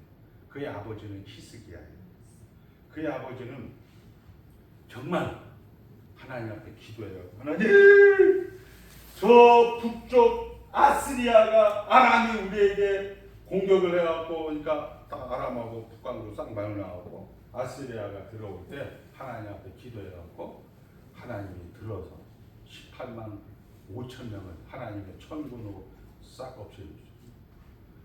[SPEAKER 1] 그의 아버지는 히스기야예요. 그의 아버지는 정말 하나님 앞에 기도해요. 하나님, 저 북쪽 아스리아가 아람이 우리에게 공격을 해갖고, 그러니까 아람하고 북방으로 쌍방을 나오고 아스리아가 들어올 때 하나님 앞에 기도해갖고 하나님이 들어서 18만 5천 명을 하나님의 천군으로 싹 없애주죠.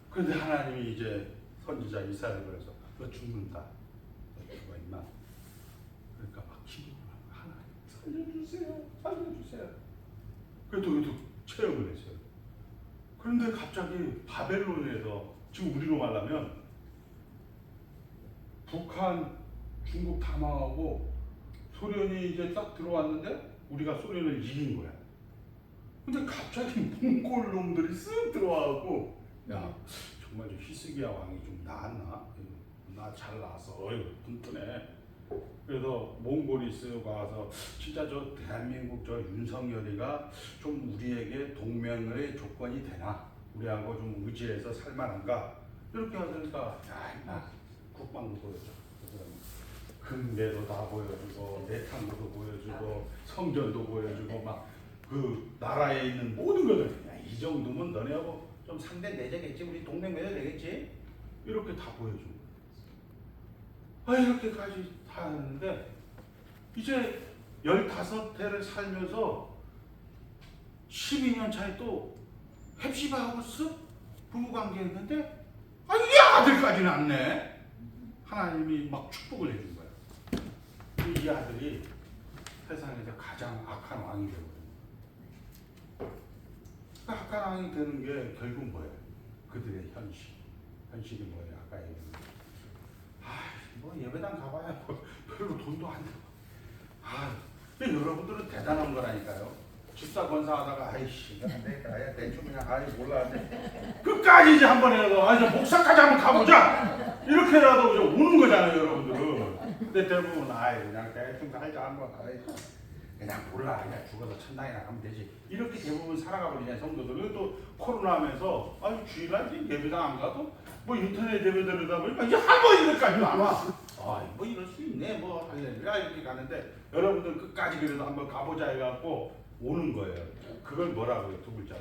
[SPEAKER 1] 그런데 하나님이 이제 선지자 이사야를 그래서 너 죽는다. 너 죽어 임마. 그러니까 막 기도를 하고 하나님 살려주세요. 살려주세요. 그래도 체험을 했어요. 그런데 갑자기 바벨론에서 지금 우리로 말하면 북한, 중국 다 망하고 소련이 이제 딱 들어왔는데 우리가 소련을 이긴 거야. 근데 갑자기 몽골 놈들이 쓱 들어와갖고 야 정말 저 히스기야 왕이 좀 나았나? 나 잘 나왔어. 어이구 든든해. 그래서 몽골이 쓱 와서 진짜 저 대한민국 저 윤석열이가 좀 우리에게 동맹의 조건이 되나? 우리하고 좀 의지해서 살만한가? 이렇게 하니까 야 임마 국방도 보여줘. 금배도 다 보여주고 내탕도 보여주고 성전도 보여주고 막 그 나라에 있는 모든 것을 야, 이 정도면 너네하고 좀 상대 내자겠지 우리 동맹 맺어야 되겠지 이렇게 다 보여준 거야. 이렇게까지 다 했는데 이제 15해를 살면서 12년 차에 또 헵시바하고 쓱 부부관계했는데 이게 아들까지 낳네. 하나님이 막 축복을 해준 거야. 이 아들이 세상에서 가장 악한 왕이 되거든요. 악한 왕이 되는 게 결국 뭐예요? 그들의 현실이 뭐예요? 아까 얘기한 뭐 예배당 가봐야 뭐 별로 돈도 안 들어. 여러분들은 대단한 거라니까요. 집사 권사하다가 아이씨 이거 안 되겠다. 대충 그냥 몰라. 끝까지 이제 한번 해서 이제 목사까지 한번 가보자. 이렇게라도 이제 오는 거잖아요, 여러분들은. 근데 대부분 그냥 대충 살자 한번 그냥 몰라 그냥 죽어서 천당에 나가면 되지. 이렇게 대부분 살아가버리냐 성도들. 또 코로나 하면서 주일날 예배당 안 가도 뭐 인터넷 예배 들으다 보니까 이제 한번 이렇게까지 안 와. 뭐 이럴 수 있네 뭐 할렐루야 이렇게 가는데 여러분들 끝까지 그래도 한번 가보자 해갖고 오는 거예요. 그걸 뭐라고 해요? 두 글자로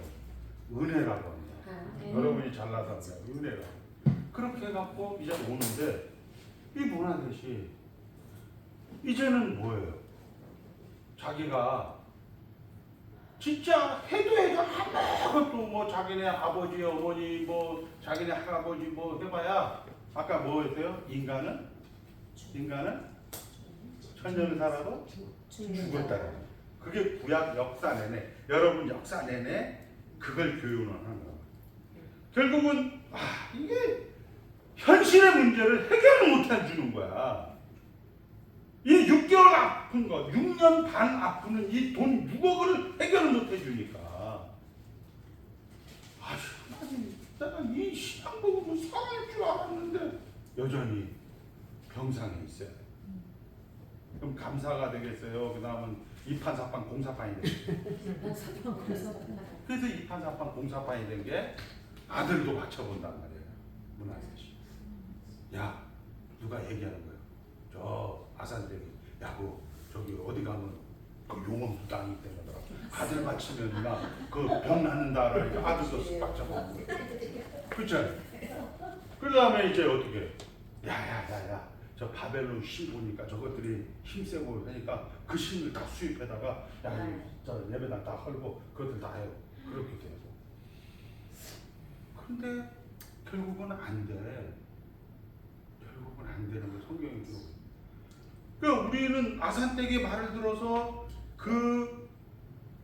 [SPEAKER 1] 은혜라고 합니다. 여러분이 잘나서 은혜라고. 그렇게 해갖고 이제 오는데 이 문화대시 이제는 뭐예요? 자기가 진짜 해도 아무것도 뭐 자기네 아버지 어머니 뭐 자기네 할아버지 뭐 해봐야 아까 뭐 했어요? 인간은 천년을 살아도 죽었다. 그게 구약 역사 내내 여러분 역사 내내 그걸 교훈을 하는 거예요. 결국은 이게 현실의 문제를 해결을 못 해주는 거야. 이 6개월 아픈 거, 6년 반 아프는 이 돈 6억을 해결을 못 해주니까 하나님, 내가 이 신앙 보고 살아날 줄 알았는데 여전히 병상에 있어요. 그럼 감사가 되겠어요? 그 다음은 이판사판 공사판이 되겠어요. 그래서 이판사판 공사판이 된 게 아들도 맞춰본단 말이에요. 문화세 씨. 야, 누가 얘기하는 거예요? 저 아산대기, 야, 저기 어디 가면 그 용원 부당이 때문에 아들 맞추면 그 병 낫는다 그러니까 아들도 쓱 잡아보고 그렇잖아요. 그 다음에 이제 어떻게 야야야야 저 바벨론 신 보니까 저것들이 힘세고 하니까 그 신을 다 수입해다가 야 저 예배당 다 헐고 그것들 다 해요. 그렇게 되고 근데 결국은 안 돼. 결국은 안 되는 거 성경이 기록. 그러니까 우리는 아산댁의 말을 들어서 그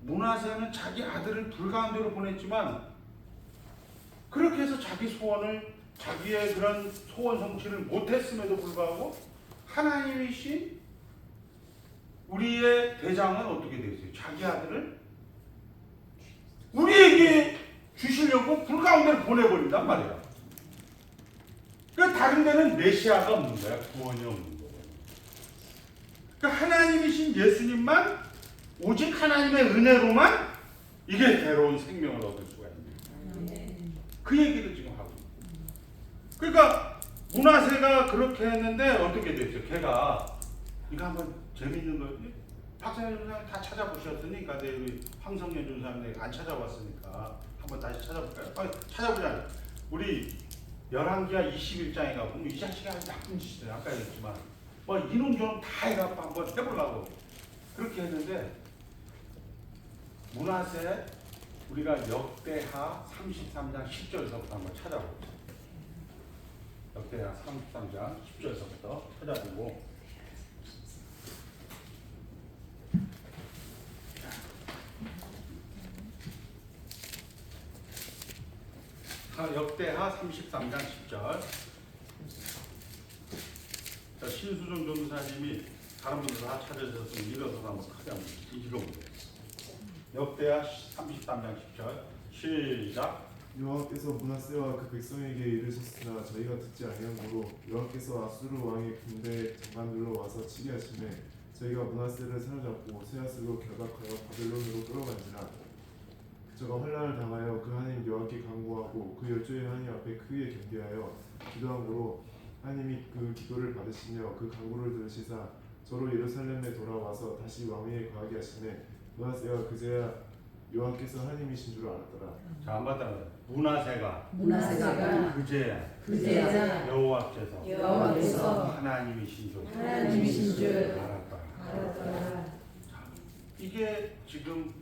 [SPEAKER 1] 문하세는 자기 아들을 불가운데로 보냈지만 그렇게 해서 자기 소원을 자기의 그런 소원 성취를 못했음에도 불구하고 하나님이신 우리의 대장은 어떻게 되었어요? 자기 아들을 우리에게 주시려고 불가운데로 보내버린단 말이야. 그러니까 다른 데는 메시아가 없는 거야. 구원이 없는 거야. 그러니까 하나님이신 예수님만 오직 하나님의 은혜로만 이게 새로운 생명을 얻을 수가 있는 거야. 그 얘기를 지금 하고 있는 거야. 그러니까 문하세가 그렇게 했는데 어떻게 됐죠? 걔가 이거 한번 재밌는 거지. 박사님 다 찾아보셨으니까 우리 황성현 전사님 안 찾아봤으니까 한번 다시 찾아볼까요? 빨리 찾아보자. 우리 열왕기하 21장에 보면 이 자식이 아주 나쁜 짓이에요. 아까 얘기했지만 뭐 이놈 저놈 다 해갖고 한번 해보려고 그렇게 했는데 문하세 우리가 역대하 33장 10절에서부터 한번 찾아보자. 역대하 33장 10절에서부터 찾아보고 역대하 33장 10절. 신수정 전도사님이 다른 분들 다 찾아주셨으면 읽어서 한번 크게 한번 읽어보세요. 역대하 33장 10절 시작.
[SPEAKER 5] 여호와께서 문하세와 그 백성에게 이르셨으나 저희가 듣지 아니함으로 여호와께서 아수르 왕의 군대 장관들로 와서 치게 하시매 저희가 문하세를 사로잡고 세아스로 결박하여 바벨론으로 끌어간지라. 저가 환난을 당하여 그 하나님 여호와께 간구하고 그 열조의 하나님 앞에 크게 경배하여 기도함으로 하나님이 그 기도를 받으시며 그 간구를 들으시사 저로 예루살렘에 돌아와서 다시 왕위에 거하게 하시매 문하세가 그제야 여호와께서 하나님이신 줄 알았더라.
[SPEAKER 1] 자, 한번 따라. 문하세가
[SPEAKER 3] 그제야
[SPEAKER 1] 여호와께서 하나님이신 줄 알았더라. 이게 지금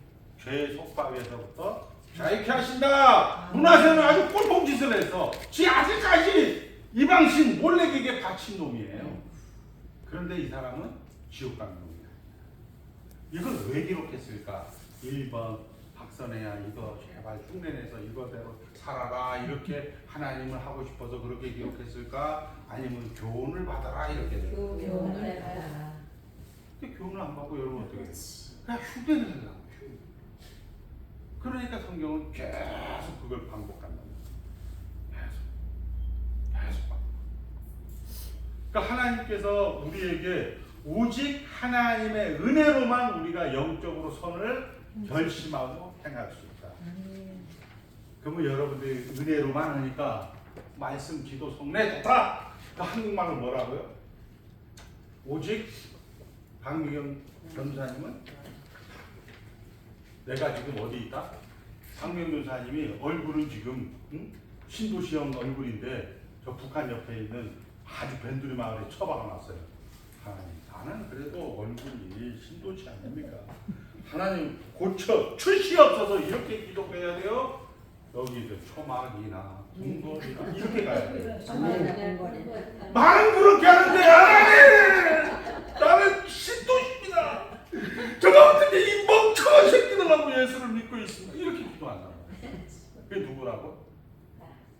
[SPEAKER 1] 죄 속박에서부터 자 이렇게 하신다. 문하세는 아주 꼴통짓을 해서 지 아직까지 이방신 몰래에게 바친 놈이에요. 그런데 이 사람은 지옥 간 놈이야. 이걸 왜 기록했을까? 1번 박선혜야 이거 제발 흉내내서 이거대로 살아라 이렇게 하나님을 하고 싶어서 그렇게 기록했을까? 아니면 교훈을 받아라 이렇게 돼요.
[SPEAKER 3] 교훈을 받아라.
[SPEAKER 1] 근데 교훈을 안 받고 여러분 어떻게 해요? 그냥 흉내를 내려고. 그러니까 성경은 계속 그걸 반복한다. 계속 반복. 그러니까 하나님께서 우리에게 오직 하나님의 은혜로만 우리가 영적으로 선을 결심하고 행할 수 있다. 그러면 여러분들이 은혜로만 하니까 말씀, 기도, 성례 좋다. 한국말로 뭐라고요? 오직 박미경 전사님은 내가 지금 어디 있다? 박미경 전사님이 얼굴은 지금 신도시형 얼굴인데 저 북한 옆에 있는 아주 변두리 마을에 처박아 놨어요. 하나님, 나는 그래도 얼굴이 신도시 아닙니까? 하나님 고쳐 출시없어서 이렇게 기도해야 돼요. 여기도 초막이나 궁궐이나 이렇게 가야 돼요. 말은 그렇게 하는데 하나님 나는 신도시입니다. 저가 어떻게 이 멍청한 새끼들하고 예수를 믿고 있습니다. 이렇게 기도한단 말이에요. 그게 누구라고?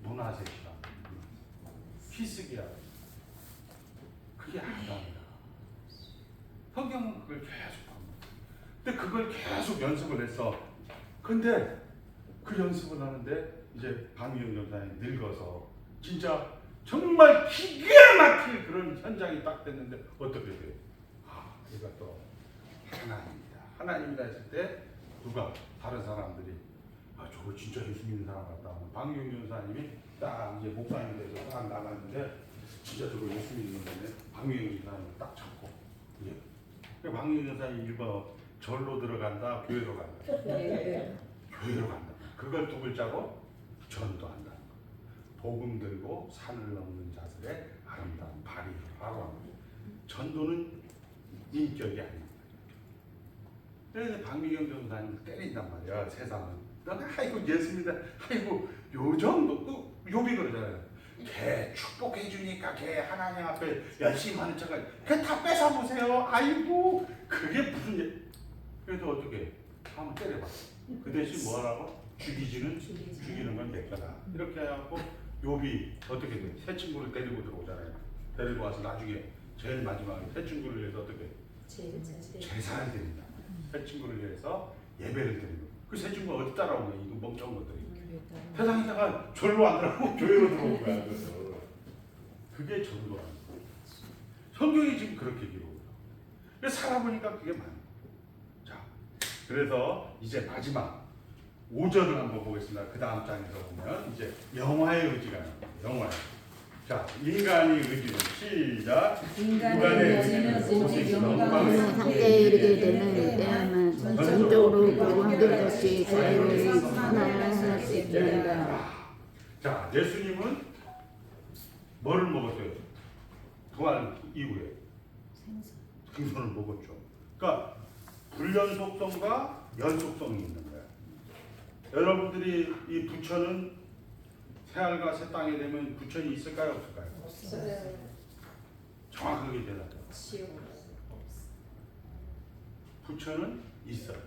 [SPEAKER 1] 문하세시라. 히스기야. 그게 아니다. 성경 성경은 그걸 계속 합니다. 근데 그걸 계속 연습을 했어. 근데 그 연습을 하는데 이제 박미영 전사님 늙어서 진짜 정말 기가 막힐 그런 현장이 딱 됐는데 어떻게 돼요? 아, 이것도 하나님이다. 하나님이다 했을 때 누가 다른 사람들이 아, 저거 진짜 예수 믿는 사람 같다. 박미영 전사님이 딱 이제 목사님이 돼서 딱 나갔는데 진짜 저거 예수 믿는 건데 박미영 전사님이 딱 잡고 예. 박미영 전사님이 일번 절로 들어간다, 교회로 간다. 교회로 간다. 그걸 두 글자로 전도한다. 복음 들고 산을 넘는 자들의 아름다운 발이라고 합니다. 전도는 인격이 아닙니다. 그래서 박미경 전사님을 때린단 말이야. 세상은. 너는 아이고 예수입니다. 아이고 요 정도 또 요비 그러잖아요. 걔 축복해 주니까 걔 하나님 앞에 열심히 하는 척을 걔 다 뺏어 보세요. 아이고 그게 무슨 그래서 어떻게 한번 때려봐. 그 대신 뭐라고? 죽이는 건 내 거다. 이렇게 해갖고 욥이 어떻게 돼? 새 친구를 데리고 들어오잖아요. 데리고 와서 나중에 제일 마지막에 새 친구를 위해서 어떻게? 제사를 드린다. 새 친구를 위해서 예배를 드리고 그 새 친구가 어디 따라온 거야? 이거 멍청한 것들이. 세상에다가 절로 안 들어가고 교회로 들어온 거야. 그래서 그게 전도라는 거야. 성경이 지금 그렇게 기록해요. 그래서 살아보니까 그게 많아요. 자, 그래서 이제 마지막 5절을 한번 보겠습니다. 그 다음 장에서 보면 이제 영화의 의지가 나옵니다. 영화. 자, 인간의 의지는 시작.
[SPEAKER 3] 인간의 의지는 오직 영광의
[SPEAKER 2] 상태에 이르게 되는 때에만 전적으로 한결같이 자유를 하나할 수 있다.
[SPEAKER 1] 자, 예수님은 뭐를 먹었어요? 부활 이후에 생선을 먹었죠. 그러니까 불연속성과 연속성이 있는 거예요. 여러분들이 이 부처는 새하늘과 새 땅에 되면 부처는 있을까요, 없을까요?
[SPEAKER 3] 없어요.
[SPEAKER 1] 정확하게 대답해요. 부처는 있어요.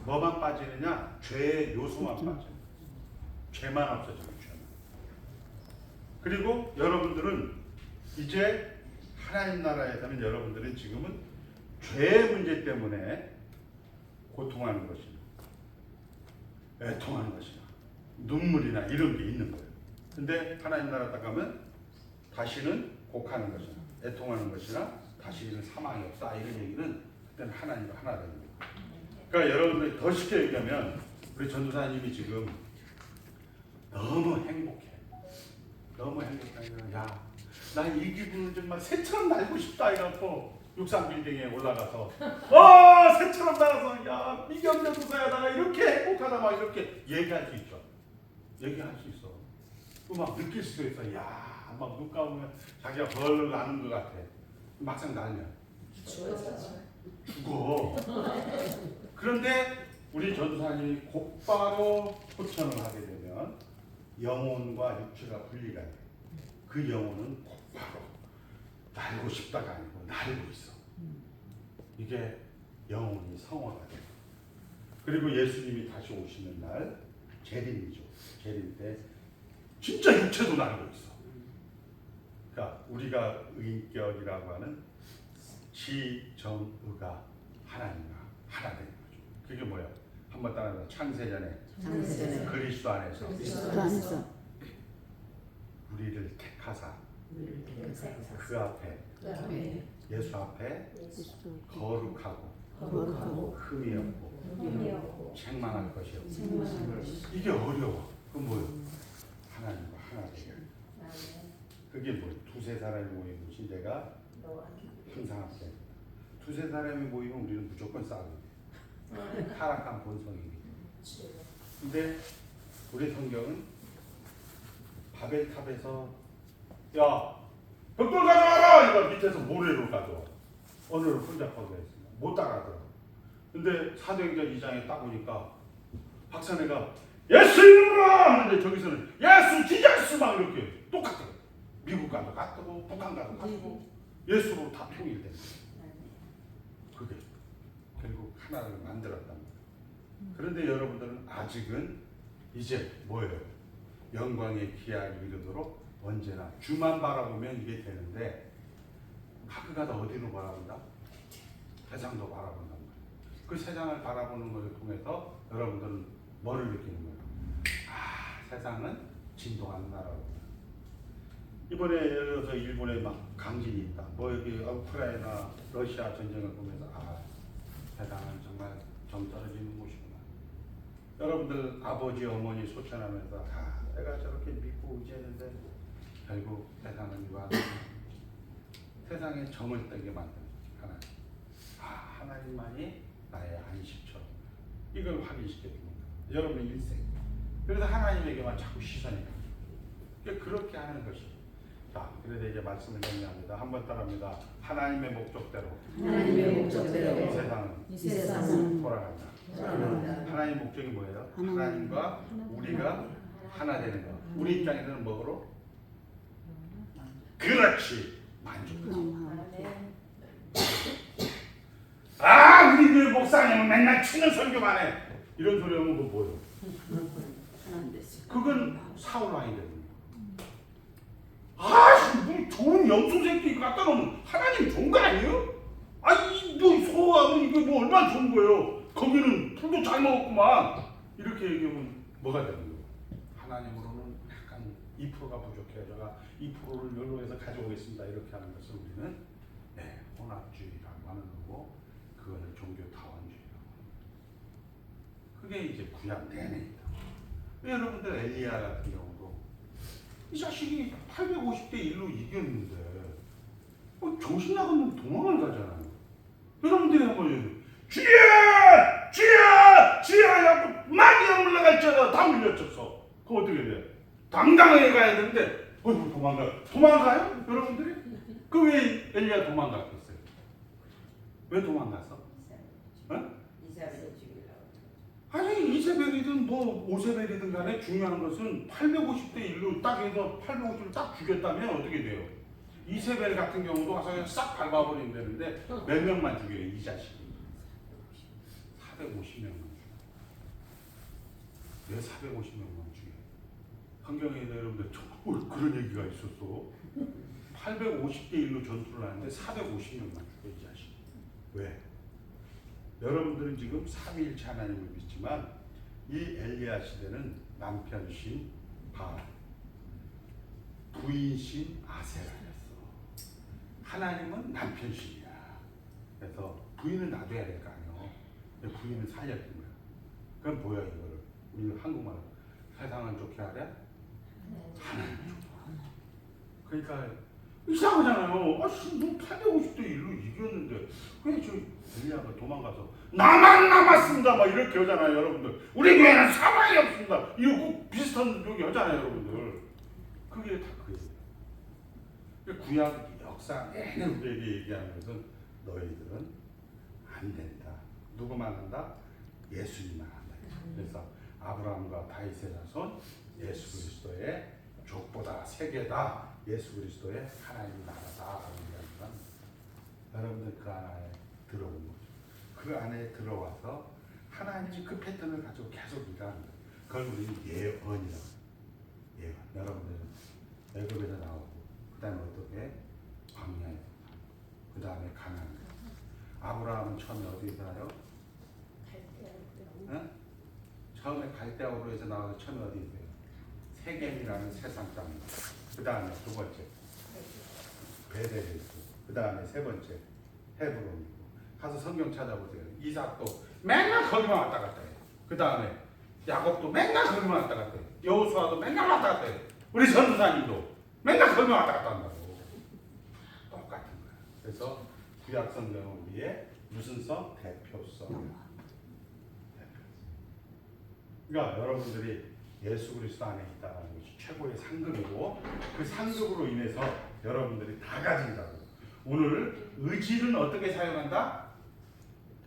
[SPEAKER 1] 뭐만 빠지느냐? 죄의 요소만 빠져요. 죄만 없어져요. 죄만. 그리고 여러분들은 이제 하나님 나라에 사는 여러분들은 지금은 죄의 문제 때문에 고통하는 것입니다. 애통하는 것이나 눈물이나 이런 게 있는 거예요. 근데 하나님 나라 딱 가면 다시는 곡하는 것이나 애통하는 것이나 다시는 사망이 없다 이런 얘기는 그때는 하나님과 하나 되는 거예요. 그러니까 여러분들 더 쉽게 얘기하면 우리 전도사님이 지금 너무 행복해. 너무 행복하니까 야, 나 이 기분은 정말 새처럼 날고 싶다 이래갖고 육상 빌딩에 올라가서 새처럼 날아서 야 미경 전도사야다가 이렇게 행복하다 막 이렇게 얘기할 수 있죠. 얘기할 수 있어. 또 막 느낄 수도 있어. 야 막 눈 감으면 자기가 벌 나는 것 같아. 막상 날면 죽어. 그런데 우리 전도사님이 곧바로 호천을 하게 되면 영혼과 육체가 분리가 돼. 그 영혼은 곧바로 날고 싶다가 아니고 날고 있어. 이게 영혼이 성화가 돼. 그리고 예수님이 다시 오시는 날 재림이죠. 재림 때 진짜 육체도 날고 있어. 그러니까 우리가 의인격이라고 하는 지정의가 하나님과 하나 되는 거죠. 그게 뭐야? 한번 따라해봐. 창세전에 그리스도 안에서 우리를 택하사 그 앞에 예수 앞에 거룩하고 흠이 없고 책망할 것이 없고 이게 어려워. 그럼 뭐예요? 하나님과 하나 되게. 그게 뭐예요? 두세 사람이 모이는 신대가 항상 함께. 두세 사람이 모이면 우리는 무조건 싸우게 돼. 타락한 본성이기 때문에. 근데 우리 성경은 바벨탑에서 야 벽돌 가져와라! 이거 밑에서 모래를 가져와. 오늘은 혼자 거기했습니다. 못 따라하더라고. 근데 사도행전 2장에 딱 보니까 박사네가 예수 이름으로 하는데 저기서는 예수 지저스 막 이렇게 똑같아. 미국 가도 같고 북한 가도 같고 예수로 다 통일된 거예요. 그게 결국 하나를 만들었단 말이에요. 그런데 여러분들은 아직은 이제 뭐예요? 영광의 기약이 이르도록 언제나 주만 바라보면 이게 되는데 가끔가다 어디로 바라본다? 세상도 바라본단 말이에요. 그 세상을 바라보는 것을 통해서 여러분들은 뭐를 느끼는 거예요? 아, 세상은 진동하는 나라고. 이번에 예를 들어서 일본에 막 강진이 있다. 뭐 여기 우크라이나 러시아 전쟁을 보면서 아, 세상은 정말 정 떨어지는 곳이구나. 여러분들 아버지 어머니 소천하면서 아, 내가 저렇게 믿고 의지했는데 결국 세상은 이와 세상에 정을 떼게 만드는 하나님. 아, 하나님만이 나의 안식처. 이걸 확인시켜주는 거예요. 여러분의 일생. 그래서 하나님에게만 자꾸 시선이 가요. 그렇게 하는 것이. 자, 그래서 이제 말씀을 정리합니다. 한번 따라합니다. 하나님의 목적대로
[SPEAKER 3] 하나님의 목적대로
[SPEAKER 1] 이 세상은 돌아간다. 하나님의 목적이 뭐예요? 하나님과 우리가 하나 되는 거. 우리 입장에서는 뭐로? 그렇지. 만족하지. 아, 우리 그 목사님은 맨날 치는 설교만 해. 이런 소리 하면 그거 뭐예요? 그건 사울 왕이 되는 거예요. 아, 뭐 좋은 염소 새끼 갖다 놓으면 하나님 좋은 거 아니에요? 아니, 뭐 소하면 이거 뭐 얼마나 좋은 거예요? 거기는 풀도 잘 먹었구만. 이렇게 얘기하면 뭐가 되는 거예요? 하나님으로는 약간 2%가 부족해요. 제가 2%를 연로해서 가져오겠습니다. 이렇게 하는 것을 우리는 혼합주의라고 하는 거고, 그거는 종교타원주의라고 하는 거예요. 그게 이제 구약 내내 있다. 여러분들 엘리야 같은 경우도 이 자식이 850대 1로 이겼는데 정신 나가면 도망을 가잖아요. 여러분들이 한번 주여! 주여! 주여! 하고 많이 올라갈잖아. 다 물렸었어. 그럼 어떻게 돼? 당당하게 가야 되는데 도망가요? 여러분들이? 그 왜 엘리야 도망갔겠어요? 왜 도망갔어? 어? 아니 이세벨이든 뭐 오세벨이든 간에 중요한 것은 850대 1로 딱 해서 850을 딱 죽였다면 어떻게 돼요? 이세벨 같은 경우도 와서 그냥 싹 밟아버리면 되는데 몇 명만 죽여요? 이 자식이 450명만 죽여요. 왜 450명만 죽여요? 환경에 여러분들 그런 얘기가 있었어. 850대 1로 전투를 하는데 450명만 죽여 이 자식. 왜? 여러분들은 지금 삼위일체 하나님을 믿지만 이 엘리야 시대는 남편신 바알, 부인신 아세라였어. 하나님은 남편신이야. 그래서 부인을 놔둬야 될 거 아니에요. 부인을 살려야 되는 거야. 그럼 뭐야 이거를? 우리 한국말로 세상은 좋게 하랴? 하나님 좋게 하랴. 그러니까 이상하잖아요. 아씨, 너 850대 1로 이겼는데 왜 저 엘리야가 도망가서 나만 남았습니다 막 이렇게 하잖아요. 여러분들 우리 교회는 사망이 없습니다 이러고 비슷한 얘기 하잖아요. 여러분들 그게 다 그래요. 구약 역사 내내 우리에게 얘기하는 것은 너희들은 안 된다. 누구만 한다? 예수님만 한다. 그래서 아브라함과 다윗의 자손 예수 그리스도의 족보다 세계다. 예수 그리스도의 하나님 나라다. 여러분들 그 안에 들어온 거죠. 그 안에 들어와서 하나님이 그 패턴을 가지고 계속 일하는 거예요. 그걸 우리는 예언이라고. 예언. 여러분들은 애굽에서 나오고 그 다음에 어떻게? 광야에 그 다음에 가나안. 아브라함은 처음에 어디에 살아요? 응? 처음에 갈대아우르에서 나와서 처음에 어디에 있어요? 세겜이라는 세상 땅입니다. 그 다음에 두 번째 베델에 있고 그 다음에 세 번째 헤브론이고. 가서 성경 찾아보세요. 이삭도 맨날 거기만 왔다 갔다 해요. 그 다음에 야곱도 맨날 거기만 왔다 갔다 해요. 여호수아도 맨날 왔다 갔다 해요. 우리 전도사님도 맨날 거기만 왔다 갔다 한다고. 똑같은 거야. 그래서 구약 성경은 우리의 무슨 성? 대표성. 그러니까 여러분들이 예수 그리스도 안에 있다는 것이 최고의 상급이고 그 상급으로 인해서 여러분들이 다 가진다고. 오늘 의지는 어떻게 사용한다?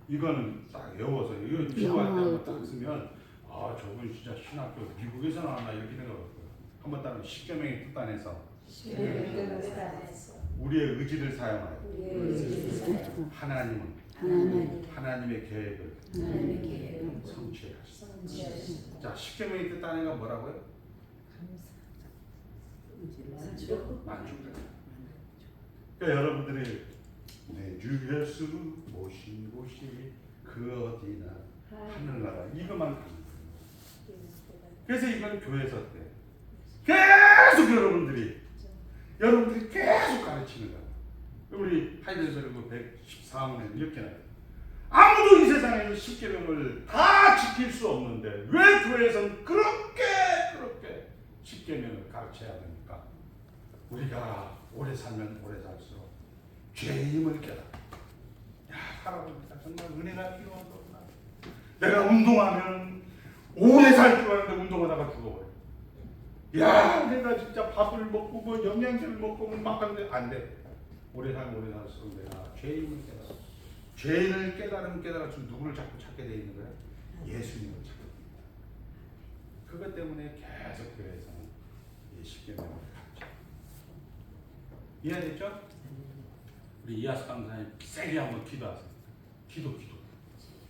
[SPEAKER 1] 이거는 딱 외워서 이거 기도할 때 딱 쓰면 아 저분 진짜 신학교 미국에서 나왔나 이렇게 생각할 거예요. 한번 따라 십계명의 뜻 안에서 우리의 의지를 사용하여 하나님은 하나님의 계획을 성취해 가시다. 자, 십계명의 뜻 안에가 뭐라고요? 만족. 그러니까 여러분들이 매주 주 예수 모신 곳이 그 어디나 하늘나라 이것만 가는 거예요. 그래서 이건 교회에서 때 계속 여러분들이 계속 가르치는 거예요. 우리 하이든서리고 114문에 이렇게 나와요. 아무도 이 세상에서 십계명을 다 지킬 수 없는데 왜 교회에서는 그렇게 십계명을 가르쳐야 됩니까? 우리가 오래 살면 오래 살수록 죄의 힘을 깨달아. 야, 할아버지가 정말 은혜가 필요한 거구나. 내가 운동하면 오래 살 줄 알았는데 운동하다가 죽어버려. 야, 내가 진짜 밥을 먹고 뭐 영양제를 먹고 막 하는데 안 돼. 오래 살수록 내가 죄의 힘을 깨달아. 죄를 깨달을수록 누구를 자꾸 찾게 돼 있는 거야? 예수님을 찾게 됩니다. 그것 때문에 계속 교회에서는 이 십계명을 가르쳐. 이해됐죠? 우리 이하수 강사님 세게 한번 기도하세요. 기도.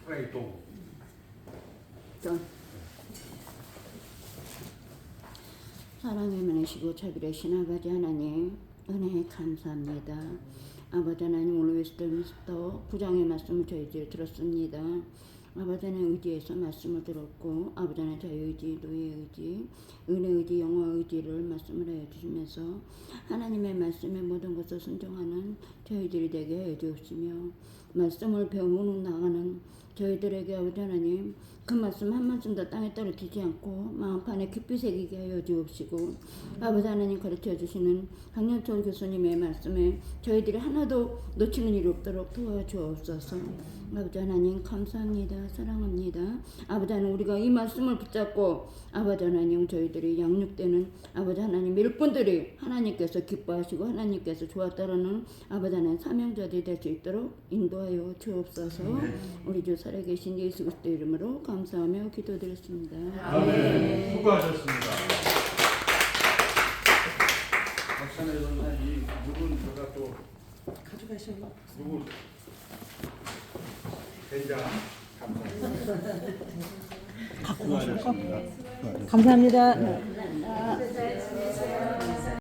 [SPEAKER 1] 프레이 또.
[SPEAKER 2] 사랑의 많으시고 자비하신 아버지 하나님 은혜 감사합니다. 아버지 하나님 오늘 웨스트민스터 부장의 말씀을 저희들이 들었습니다. 아버지 하나님 의지에서 말씀을 들었고 아버지 하나님 자유의지, 노예의지, 은혜의지, 영화의지를 말씀을 해주시면서 하나님의 말씀에 모든 것을 순종하는 저희들이 되게 해주시며 말씀을 배우고 나가는 저희들에게 아버지 하나님 그 말씀 한 말씀도 땅에 떨어지지 않고 마음판에 깊이 새기게 하여 주옵시고 아버지 하나님 가르쳐 주시는 강년철 교수님의 말씀에 저희들이 하나도 놓치는 일이 없도록 도와주옵소서. 아버지 하나님 감사합니다. 사랑합니다. 아버지 하나님 우리가 이 말씀을 붙잡고 아버지 하나님 저희들이 양육되는 아버지 하나님 일꾼들이 하나님께서 기뻐하시고 하나님께서 좋았다라는 아버지 하나님 사명자들이 될 수 있도록 인도하여 주옵소서. 우리 주 살아계신 예수 그리스도 이름으로 감사하며 기도드렸습니다.
[SPEAKER 1] 아멘. 수고하셨습니다. 박찬혜 전사님 누군 제가 또
[SPEAKER 4] 가져가셔요.
[SPEAKER 1] 누구 된장 감사합니다. 수고하셨습니다.
[SPEAKER 4] 감사합니다.